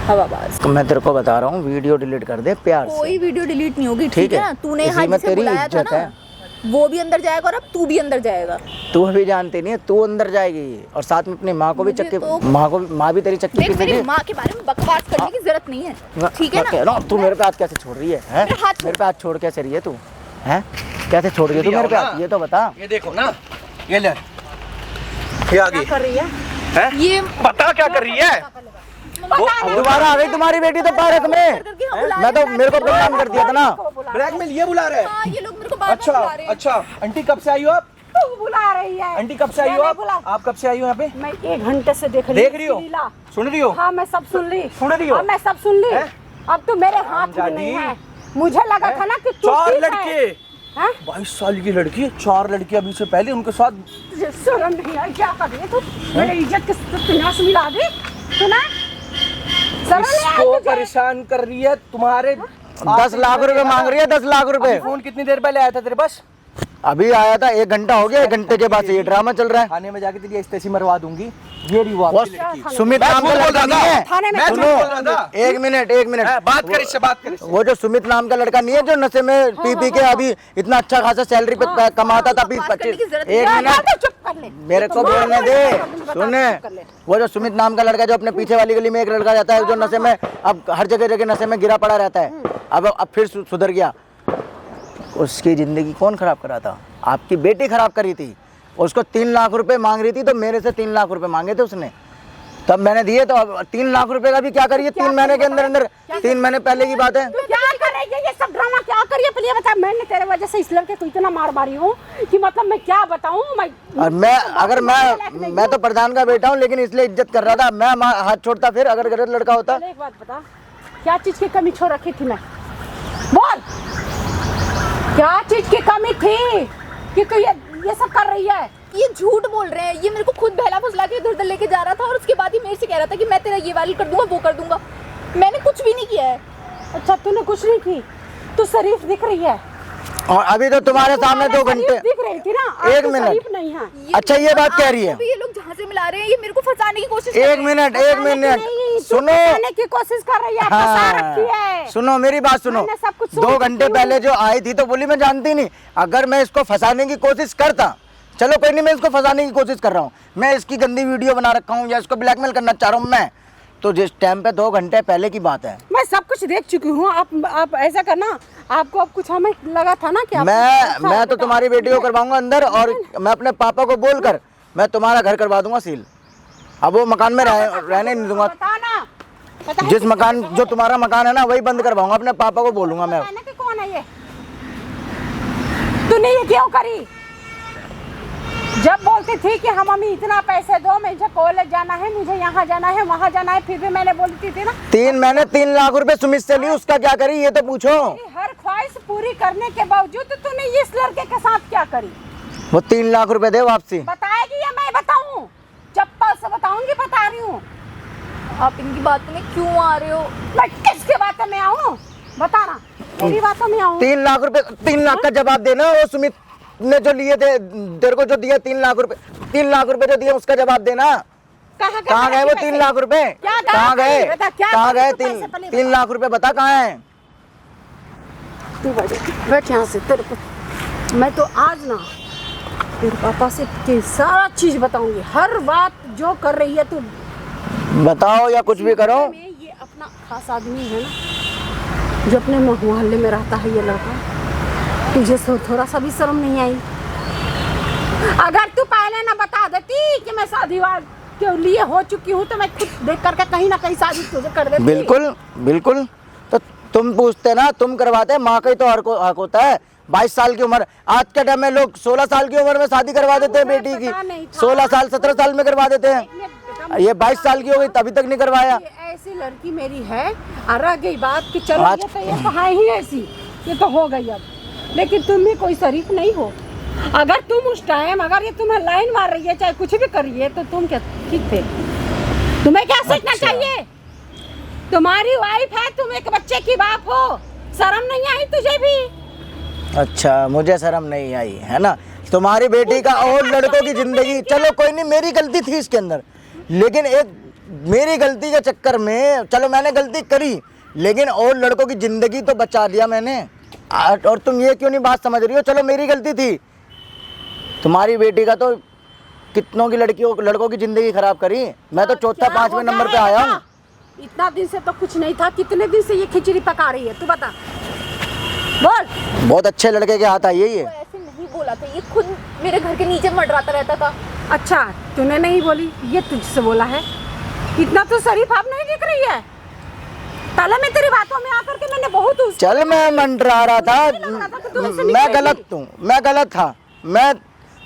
हवाबाज। मैं तेरे को बता रहा हूँ, वीडियो डिलीट कर दे प्यार से। कोई वीडियो डिलीट नहीं होगी, ठीक ठीक है है? ना? तूने इसी यहाँ में जिसे तेरी बुलाया था इज्जत ना, है। वो भी अंदर जाएगा और अब तू भी अंदर जाएगा। तू अभी जानती नहीं है, तू अंदर जाएगी और साथ में अपनी माँ को भी मुझे चक्की, तो- माँ भी तेरी चक्की देख, मेरी पीसेगी। माँ के बारे में बकवास करने की जरूरत नहीं है, ठीक है मैं कह ना? रहा हूँ, तू मेरे पे हाथ कैसे छोड़ रही है, हैं? मेरे हाथ छोड़। मेरे पे हाथ छोड़ कैसे रही है तू, हैं? कैसे छोड़ रही है तू मेरे पे हाथ? ये तो बता। ये देखो ना, ये ले, ये आ गई। कर रही है? हैं? ये बता क्या कर रही है? वो दोबारा आ गई तुम्हारी बेटी तो पार्क में। मैं तो मेरे को बदनाम कर दिया था ना। ब्लैकमेल ये बुला रहे हैं? हाँ, ये लोग मेरे को बार बार अच्छा बुला रहे हैं। अच्छा। आंटी कब से आई हो आप? तू बुला रही है? आंटी कब से आई हो आप कब से आई हो यहाँ पे? मैं 1 घंटे से देख रही हो? लीला। सुन रही हो? हाँ, मैं सब सुन ली। सुन रही हो? हाँ, मैं सब सुन ली। हैं? अब तो मेरे हाथ में नहीं है। मुझे लगा था ना कि तू 4 ठीक है। लड़के, हैं? 22 साल की लड़की, 4 लड़के अभी से पहले उनके साथ। तुझे शर्म नहीं आई? क्या कर रही है तू? मेरी इज्जत किस तूने मिला दी? सुना? शर्म नहीं आई इसको तुझे? परेशान कर रही है तुम्हारे। 10 लाख रुपए मांग रही है, 10 लाख रुपए। फोन कितनी देर पहले आया था तेरे पास? अभी आया था, 1 घंटा हो गया। 1 घंटे के बाद से ये ड्रामा चल रहा है। थाने में जाके तेरी एस्टेसी मरवा दूंगी। ये रही वो वो आपकी लड़की। सुमित मैं नाम झूठ का बोल लड़का रहा नहीं था। है। थाने में मैं झूठ सुनो, बोल रहा था। 1 मिनट बात कर इससे, बात कर इससे। वो जो सुमित नाम का लड़का नहीं है जो नशे में पी पी के अभी इतना अच्छा खासा सैलरी पे कमाता था। अभी बकवास करने 25 की जरूरत 1 नहीं है। मिनट चुप कर ले। मेरे को बोलने दे। सुने, वो जो सुमित नाम का लड़का जो अपने पीछे वाली गली में एक लड़का रहता है जो नशे में अब हर जगह जगह नशे में गिरा पड़ा रहता है। अब फिर सुधर गया। उसकी जिंदगी कौन खराब करा था? आपकी बेटी खराब करी थी। उसको 3 लाख रुपए मांग रही थी तो मेरे से 3 लाख रुपए मांगे थे उसने, तब मैंने दिए। तो अब 3 लाख रुपए का भी क्या करिए 3 महीने के अंदर अंदर। 3 महीने पहले की बात है। तू क्या करेगी? ये सब ड्रामा क्या करिए? पहले बता। मैंने तेरे वजह से इस लड़के को इतना मार मारी हूँ कि मतलब मैं क्या बताऊँ। और मैं तो प्रधान का बेटा हूँ, लेकिन इसलिए इज्जत कर रहा था। मैं हाथ छोड़ता फिर अगर गलत लड़का होता। एक बात बता, क्या चीज की कमी छोड़ रखी थी मैं? बोल, क्या चीज की कमी थी कि तू ये सब कर रही है? ये झूठ बोल रहे हैं, ये मेरे को खुद बहला फुसला के इधर उधर लेके जा रहा था और उसके बाद ही मेरे से कह रहा था कि मैं तेरा ये वायरल कर दूंगा, वो कर दूंगा। मैंने कुछ भी नहीं किया है। अच्छा, तूने कुछ नहीं की, तू शरीफ दिख रही है। और अभी तो तुम्हारे सामने 2 घंटे दिख रही थी ना, आज एक तो मिनट। शरीफ नहीं है। अच्छा, ये बात कह रही है। अभी ये लोग जहाँ से मिला रहे हैं, ये मेरे को फंसाने की कोशिश कर एक रहे हैं। मिनट नहीं, तू सुनो। फंसाने की कोशिश कर रही है, फंसा रखी है। हाँ, सुनो मेरी बात सुनो। मैंने सब कुछ सुन 2 घंटे चुकी हूँ। पहले जो आई थी तो बोली मैं जानती नहीं। अगर मैं इसको फंसाने की कोशिश करता, चलो कोई नहीं, मैं इसको फंसाने की कोशिश कर रहा हूँ, मैं इसकी गंदी वीडियो बना रखा हूँ या इसको ब्लैकमेल करना चाह रहा हूँ मैं, तो जिस टाइम पे 2 घंटे पहले की बात है। मैं सब कुछ देख चुकी हूँ। आप ऐसा करना, आपको अब कुछ हमें लगा था ना कि मैं तो तुम्हारी बेटी को करवाऊंगा अंदर, और मैं अपने पापा को बोलकर मैं तुम्हारा घर करवा दूंगा सील। अब वो मकान में रहने नहीं दूंगा। बताना जिस मकान, जो तुम्हारा मकान है ना, वही बंद करवाऊंगा। अपने पापा को बोलूंगा मैं। कौन है ये? तूने ये क्यों करी? जब बोलती थी कि हम मम्मी इतना पैसे दो, मुझे कॉलेज जाना है, मुझे यहाँ जाना है, वहाँ जाना है, फिर भी मैंने बोलती थी ना। 3 महीने 3 लाख रुपए सुमित से ली, उसका क्या करी ये तो पूछो। मेरी हर ख्वाहिश पूरी करने के बावजूद तूने इस लड़के के साथ क्या करी? वो 3 लाख रुपए दे वापसी। बताएगी या मैं बताऊं? चप्पल से बताऊंगी, बता रही हूँ। आप इनकी बातों में क्यों आ रहे हो? मैं किसके बातों में आऊँ? बताना, मेरी बातों में आऊँ? 3 लाख रुपए, 3 लाख का जवाब देना। वो सुमित ने जो लिए थे, तेरे को जो दिया 3 लाख रुपए, 3 लाख रुपए जो दिए उसका जवाब देना। कहाँ गए वो 3 लाख रुपए? कहाँ गए? कहाँ गए 3 लाख रुपए? बता कहाँ है? तू बैठ यहाँ से। तेरे को मैं तो आज ना तेरे पापा से के सारा चीज बताऊंगी, हर बात जो कर रही है तू। बताओ या कुछ भी करो। ये अपना खास आदमी है ना, जो अपने मोहल्ले में रहता है, ये लड़का। तुझे थोड़ा सा भी शर्म नहीं आई? अगर तू पहले ना बता देती कि मैं शादी के लिए हो चुकी हूँ, तो मैं खुद देख करके कहीं ना कहीं शादी तुझे कर देती। बिल्कुल बिल्कुल। तो तुम पूछते ना, तुम करवाते। माँ का ही तो हक होता है। 22 साल की उम्र, आज के टाइम में लोग 16 साल की उम्र में शादी करवा देते हैं बेटी की। 16 साल 17 साल में करवा देते हैं। ये 22 साल की हो गई तभी तक नहीं करवाया। ऐसी लड़की मेरी है। और रह गई बात कि चलो ये तो ये है ही ऐसी, ये तो हो गई अब। लेकिन तुम भी कोई शरीफ नहीं हो। अगर तुम उस टाइम, अगर ये तुम्हें लाइन मार रही है, चाहे कुछ भी कर रही है, तो तुम क्या ठीक थे? तुम्हें क्या सोचना चाहिए? तुम्हारी वाइफ है, तुम एक बच्चे की बाप हो, शर्म नहीं आई तुझे भी? अच्छा, मुझे शर्म नहीं आई है ना? तुम्हारी बेटी का और लड़कों की जिंदगी, चलो कोई नहीं, मेरी गलती थी इसके अंदर, लेकिन एक मेरी गलती के चक्कर में, चलो मैंने गलती करी, लेकिन और लड़कों की जिंदगी तो बचा दिया मैंने। और तुम ये क्यों नहीं बात समझ रही हो? चलो मेरी गलती थी, तुम्हारी बेटी का तो कितनों की लड़कों की जिंदगी खराब करी। मैं तो चौथा 5वें नंबर पे आया हूँ। इतना दिन से तो कुछ नहीं था, कितने दिन से ये खिचड़ी पका रही है, तू बता। बोल। बहुत अच्छे लड़के के हाथ आई है ये। तो ऐसे नहीं बोला था, ये खुद मेरे घर के नीचे मंडराता रहता था। अच्छा, तूने नहीं बोली, ये तुझसे बोला है? इतना तो शरीफ आप नहीं दिख रही है। पहले मैं तेरी बातों में आकर के मैंने बहुत चल, मैं मंडरा रहा था, मैं गलत हूँ, मैं गलत था, मैं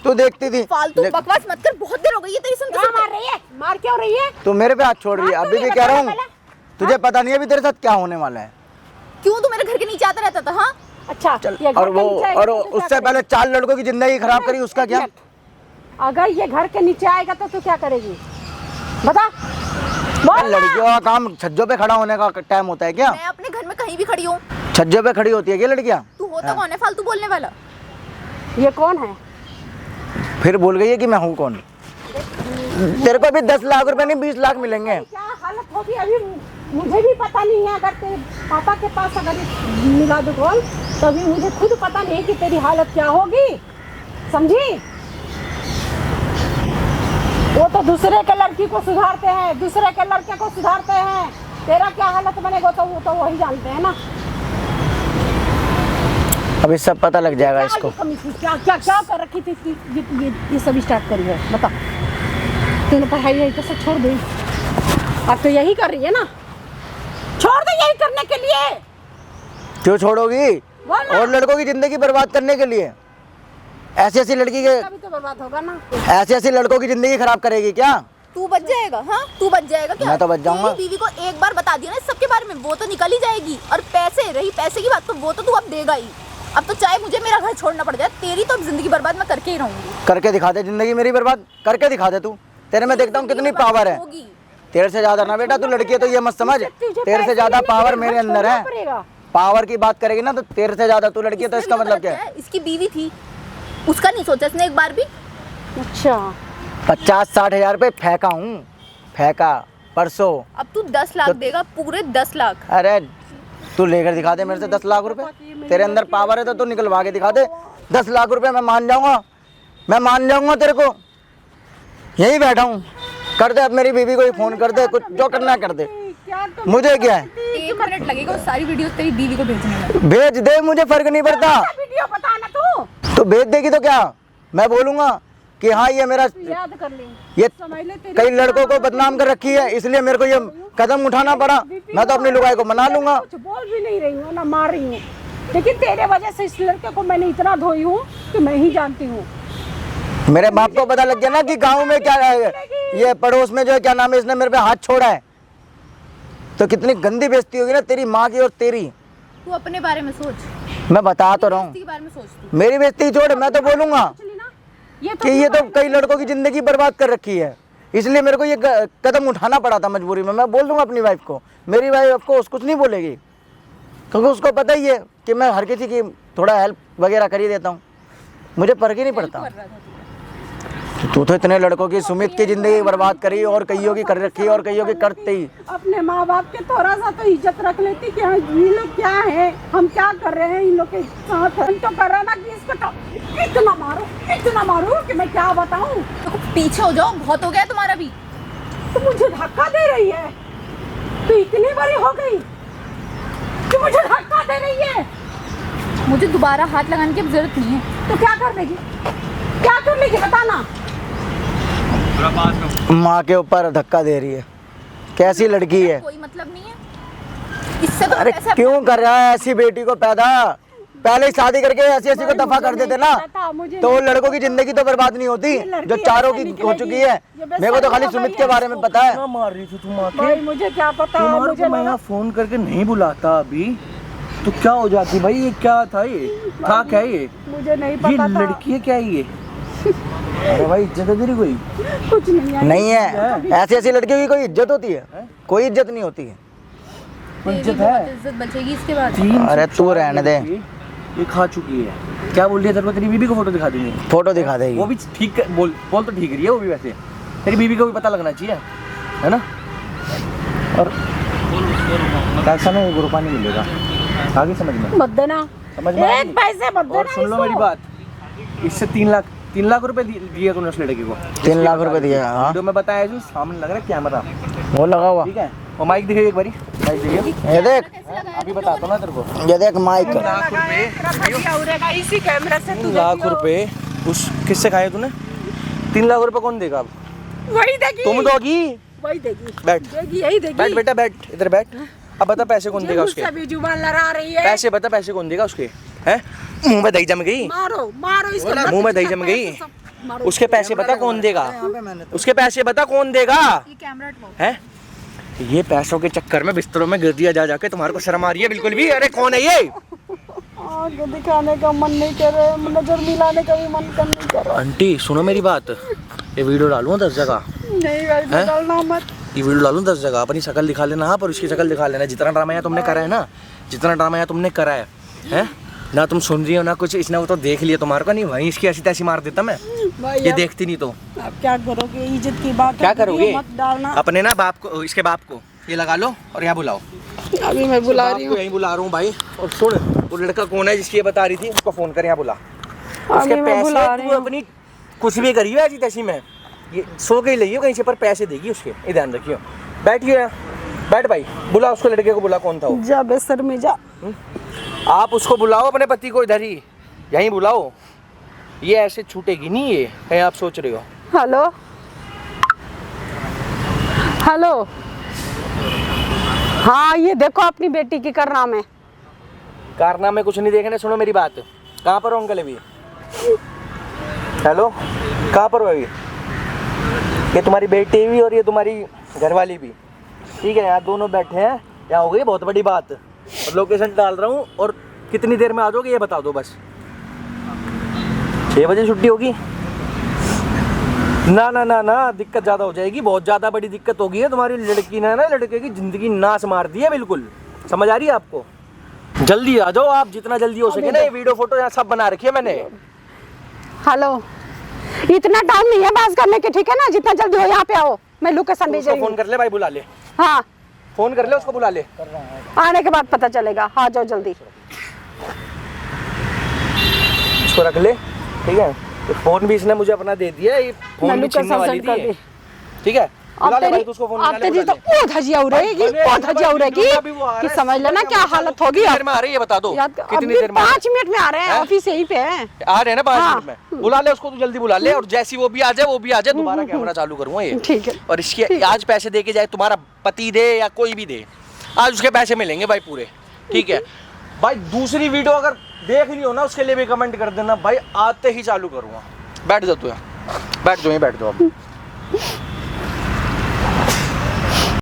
तू देखती थी। फालतू बकवास मत कर, बहुत देर हो गई है तेरी सुनते क्या मार रही है? मार क्यों रही है? तू मेरे पे हाथ छोड़ रही है। अभी भी कह रहा हूँ, तुझे पता नहीं है अभी तेरे साथ क्या होने वाला है। क्यों तू मेरे घर के नीचे आता रहता था? हाँ अच्छा, चल, और उससे पहले 4 लड़कों की जिंदगी खराब करी, उसका क्या? अगर ये घर के नीचे आएगा तो तू क्या करेगी? बता। लड़कियों का काम छज्जों पे खड़ा होने का टाइम होता है क्या? मैं अपने घर में कहीं भी खड़ी हूँ। छज्जों पे खड़ी होती है क्या लड़कियाँ? तू होता कौन है फालतू बोलने वाला? ये कौन है? फिर बोल गई है कि मैं हूँ कौन? तेरे को अभी 10 लाख रुपए नहीं 20 लाख मिलेंगे। क्या हालत होगी अभी मुझे भी पता नहीं है। अगर तेरे पापा के पास अगर मिला दो कॉल, तो अभी मुझे खुद पता नहीं कि तेरी हालत क्या होगी, समझी? वो तो दूसरे के लड़की को सुधारते हैं, दूसरे के लड़के को सुधारते हैं। तेरा क्या हालत बनेगा तो वो तो वही जानते हैं ना। अभी सब पता लग जाएगा इसको। क्या क्या क्या कर रखी थी ये सब स्टार्ट करी है, बता। तूने पढ़ाई यही तो सब छोड़ दी, अब तो यही कर रही है ना? छोड़ दे यही करने के लिए। क्यों छोड़ोगी? और लड़कों की जिंदगी बर्बाद करने के लिए? ऐसी ऐसी लड़की के कभी तो बर्बाद होगा ना। ऐसी ऐसी लड़कों की जिंदगी खराब करेगी क्या? तू बच जाएगा? हाँ, तू बच जाएगा क्या? मैं तो बच जाऊंगा। तेरी बीवी को एक बार बता दिया ना इस सब के बारे में, वो तो निकल ही जाएगी। और पैसे, रही पैसे की बात, तो वो तो तू अब देगा ही। अब तो चाहे मुझे मेरा घर छोड़ना पड़ जाए, तेरी तो अब जिंदगी बर्बाद मैं करके ही रहूंगी। करके दिखा दे जिंदगी मेरी बर्बाद, करके दिखा दे तू। तेरे में देखता हूँ कितनी पावर है। होगी। तेरे से ज्यादा ना बेटा, तू लड़की है तो ये मत समझ, तेरे से ज्यादा पावर मेरे अंदर है। पावर की बात करेगी ना तो तेरे से ज्यादा, तू लड़की है तो इसका मतलब क्या है? इसकी बीवी थी, उसका नहीं सोचा इसने एक बार भी। अच्छा 50-60 हजार रुपये फेंका हूँ, फेंका परसों। अब तू 10 लाख देगा, पूरे 10 लाख। अरे तू लेकर दिखा दे मेरे से 10 लाख रुपए। तेरे अंदर पावर है तो तू निकलवा के दिखा दे। 10 लाख रुपए मैं मान जाऊंगा, मैं मान जाऊंगा तेरे को। यही बैठा हूँ, कर दे अब मेरी बीवी को ही फोन कर दे, कुछ जो करना है कर दे, मुझे क्या है। 1 मिनट लगेगा वो सारी वीडियो तेरी बीवी को भेजने में। भेज दे, मुझे फर्क नहीं पड़ता। वीडियो बता ना तू, तो भेज देगी तो क्या, मैं बोलूंगा कि हाँ ये मेरा, याद कर ले। ये समझ ले तेरी कई लड़कों को बदनाम कर रखी है, इसलिए मेरे को ये कदम उठाना पड़ा। मैं तो अपनी लुगाई को मना लूंगा। कुछ बोल भी नहीं रही हूँ ना मार रही हूँ, लेकिन तेरे वजह से इस लड़के को मैंने इतना धोई हूँ कि मैं ही जानती हूँ। मेरे बाप को पता लग गया ना कि गांव में क्या है, ये पड़ोस में जो है क्या नाम है, इसने मेरे पे हाथ छोड़ा है, तो कितनी गंदी बेइज्जती होगी ना तेरी माँ की और तेरी। तू अपने बारे में सोच, मैं बता तो रहा हूँ, के बारे में सोच तू। मेरी बेइज्जती छोड़, मैं तो बोलूंगा कि ये तो कई लड़कों की जिंदगी बर्बाद कर रखी है, इसलिए मेरे को ये कदम उठाना पड़ा था मजबूरी में। मैं बोल दूंगा अपनी वाइफ को, मेरी वाइफ आपको कुछ नहीं बोलेगी, क्योंकि उसको पता ही है कि मैं हर किसी की थोड़ा हेल्प वगैरह कर ही देता हूँ, मुझे फर्क ही नहीं पड़ता। तू तो इतने लड़कों की, सुमित की जिंदगी बर्बाद करी और कईयों की कर रखी और कईयों की करते ही। अपने माँ बाप के थोड़ा सा तो इज्जत रख लेती कि हाँ ये लोग क्या है, हम क्या कर रहे हैं इन लोग के साथ। हम तो कर रहा ना कि इसको तो इतना मारो कि मैं क्या बताऊँ। तो पीछे हो जाओ, बहुत हो गया है तुम्हारा भी। तो मुझे धक्का दे रही है, तो इतनी बड़ी हो गई कि मुझे धक्का दे रही है। मुझे दोबारा हाथ लगाने की जरूरत नहीं है। तो क्या कर लेगी, क्या कर लेगी बताना। माँ के ऊपर धक्का दे रही है, कैसी लड़की है। कोई मतलब नहीं है इससे। तो अरे पैसे क्यों कर रहा है ऐसी बेटी को पैदा, पहले ही शादी करके ऐसी ऐसी को दफा कर देते ना, तो वो लड़कों की जिंदगी तो बर्बाद नहीं होती जो चारों की हो चुकी है। मेरे को तो खाली सुमित के बारे में पता है। मार रही थी तुम आके, भाई मुझे क्या पता, तुम्हारे मुझे को मैं यहाँ फोन करके नहीं बुलाता अभी तो क्या हो जाती भाई। ये क्या था, ये था क्या, ये मुझे नहीं ये पता था। लड़की है क्या ये? अरे भाई इज्जत है तेरी कोई? कुछ नहीं है। नहीं है, ऐसी ऐसी लड़कियों की कोई इज्जत होती है? कोई इज्जत नहीं होती है। इज्जत है, इज्जत बचेगी इसके बाद। अरे तू रहने दे, ये खा चुकी है। क्या बोल रही है तेरे को? तेरी बीबी को फोटो दिखा दूंगी। फोटो दिखा देगी वो भी ठीक बोल तो ठीक रही है वो भी, वैसे तेरी बीबी को भी पता लगना चाहिए, है ना। और पैसा नहीं गुरु पानी मिलेगा, आगे समझ में मत देना, समझ में एक पैसे मत देना। और सुन लो मेरी बात, इससे 3 लाख रुपए दिए तूने उस लड़के को। 3 लाख रुपए दिया। हाँ जो मैं बताया जो सामने लग रहा है कैमरा, वो लगा हुआ। ठीक है। और माइक दिखाइए एक बारी, माइक दिखाइए। ये देख, अभी बताता हूँ ना तेरे को। ये देख माइक। 3 लाख रुपए, इसी कैमरे से 3 लाख रुपए उस किससे खाए तूने? 3 लाख रुपए कौन देगा अब? वही देगी, तुम दोगी। वही देगी, बैठ देगी, यही देगी। बैठ बेटा बैठ, इधर बैठ। अब बता पैसे कौन देगा उसके? सभी जुबान लड़ा रही है। पैसे बता, पैसे कौन देगा उसके? हैं मुंह में दही जम गई, मारो मारो इसको, मुंह में दही जम गई। उसके पैसे बता कौन देगा? उसके पैसे बता कौन देगा? ये कैमरा हटवाओ। हैं ये पैसों के चक्कर में बिस्तरों में गिर दिया जा जाके तुम्हारे को शर्म आ रही है बिल्कुल भी? अरे कौन है ये? आगे दिखाने का मन नहीं कर रहा, नजर मिलाने का भी मन कर नहीं कर रहा। आंटी सुनो मेरी बात, ये वीडियो डालूं 10 जगह? नहीं भाई डालना मत। ये वीडियो डालूं 10 जगह, अपनी शक्ल दिखा लेना हाँ, पर उसकी शक्ल दिखा लेना। जितना ड्रामा यहाँ तुमने करा है ना, जितना ड्रामा यहाँ तुमने करा है, हैं ना तुम सुन रही हो ना कुछ, इसने वो तो देख लिया तुम्हारे को। नहीं वहीं इसकी ऐसी तैसी मार देता मैं, ये देखती नहीं तो। आप क्या करोगे, इज्जत की बात क्या करोगे? मत डालना। अपने ना बाप को, इसके बाप को ये लगा लो और यहाँ बुलाओ। अभी मैं बुला रही हूँ, यहीं बुला रहा हूँ भाई। और सुन, वो लड़का कौन है जिसकी ये बता रही थी, उसको फोन कर यहाँ बुला। उसके मैं बुला पैसे रही तू हूँ। अपनी कुछ भी करियो ऐसी तैसी में, ये सो के ही लियो कहीं से, पर पैसे देगी उसके, ये ध्यान रखियो। बैठिए यहाँ, बैठ भाई, बुला उसको, लड़के को बुला, कौन था वो? जा बेसर में जा। आप उसको बुलाओ, अपने पति को इधर ही यहीं बुलाओ। ये ऐसे छूटेगी नहीं, ये कहीं आप सोच रहे हो। हेलो हेलो, हाँ ये देखो अपनी बेटी की कर रहा मैं। कारनामे कुछ नहीं देखने, सुनो मेरी बात। कहाँ पर हो अंकल अभी? हेलो, कहाँ पर हो अभी? ये तुम्हारी बेटी भी और ये तुम्हारी घरवाली भी, ठीक है। यहाँ दोनों बैठे हैं, यहाँ हो गई बहुत बड़ी बात। और लोकेशन डाल रहा हूँ, और कितनी देर में आ जाओगे ये बता दो बस। 6 बजे छुट्टी होगी? ना ना ना ना, दिक्कत ज़्यादा हो जाएगी, बहुत ज़्यादा बड़ी दिक्कत होगी है। तुम्हारी लड़की ने ना लड़के की ज़िंदगी नाश मार दी है बिल्कुल, समझ आ रही है आपको? जल्दी आ जाओ आप, जितना जल्दी हो सके ना। ये वीडियो फोटो यहाँ सब बना रखी है मैंने। हेलो, इतना टाइम नहीं है बात करने के, ठीक है ना? जितना जल्दी हो यहाँ पे आओ, मैं लोकेशन भेज रही हूँ। फोन कर ले भाई, बुला ले। हाँ, फोन कर ले उसको, बुला ले। आने के बाद पता चलेगा। हाँ जाओ जल्दी। इसको रख ले, ठीक है। तो फोन भी इसने मुझे अपना दे दिया, ये फोन भी छीनने वाली थी ये, ठीक है। बुला ले भाई, तू उसको फोन अब तेरी तो ओ धजिया उड़ेगी, ओ धजिया उड़ेगी कि समझ लेना क्या हालत होगी। कितनी देर में आ रही है बता दो, कितनी देर में? 5 मिनट में आ रहे हैं, ऑफिस यहीं पे है। आ रहे हैं ना 5 हाँ। मिनट में। बुला ले उसको, तू जल्दी बुला ले, और जैसी वो भी आ जाए दोबारा कैमरा चालू करूंगा ये, ठीक है। और इसके आज पैसे दे के जाए, तुम्हारा पति दे या कोई भी दे, आज उसके पैसे मिलेंगे भाई पूरे, ठीक है भाई। दूसरी वीडियो अगर देख ली हो ना, उसके लिए भी कमेंट कर देना भाई, आते ही चालू करूंगा। बैठ जाओ तू यहाँ, बैठ जाओ, यहीं बैठ जाओ अब।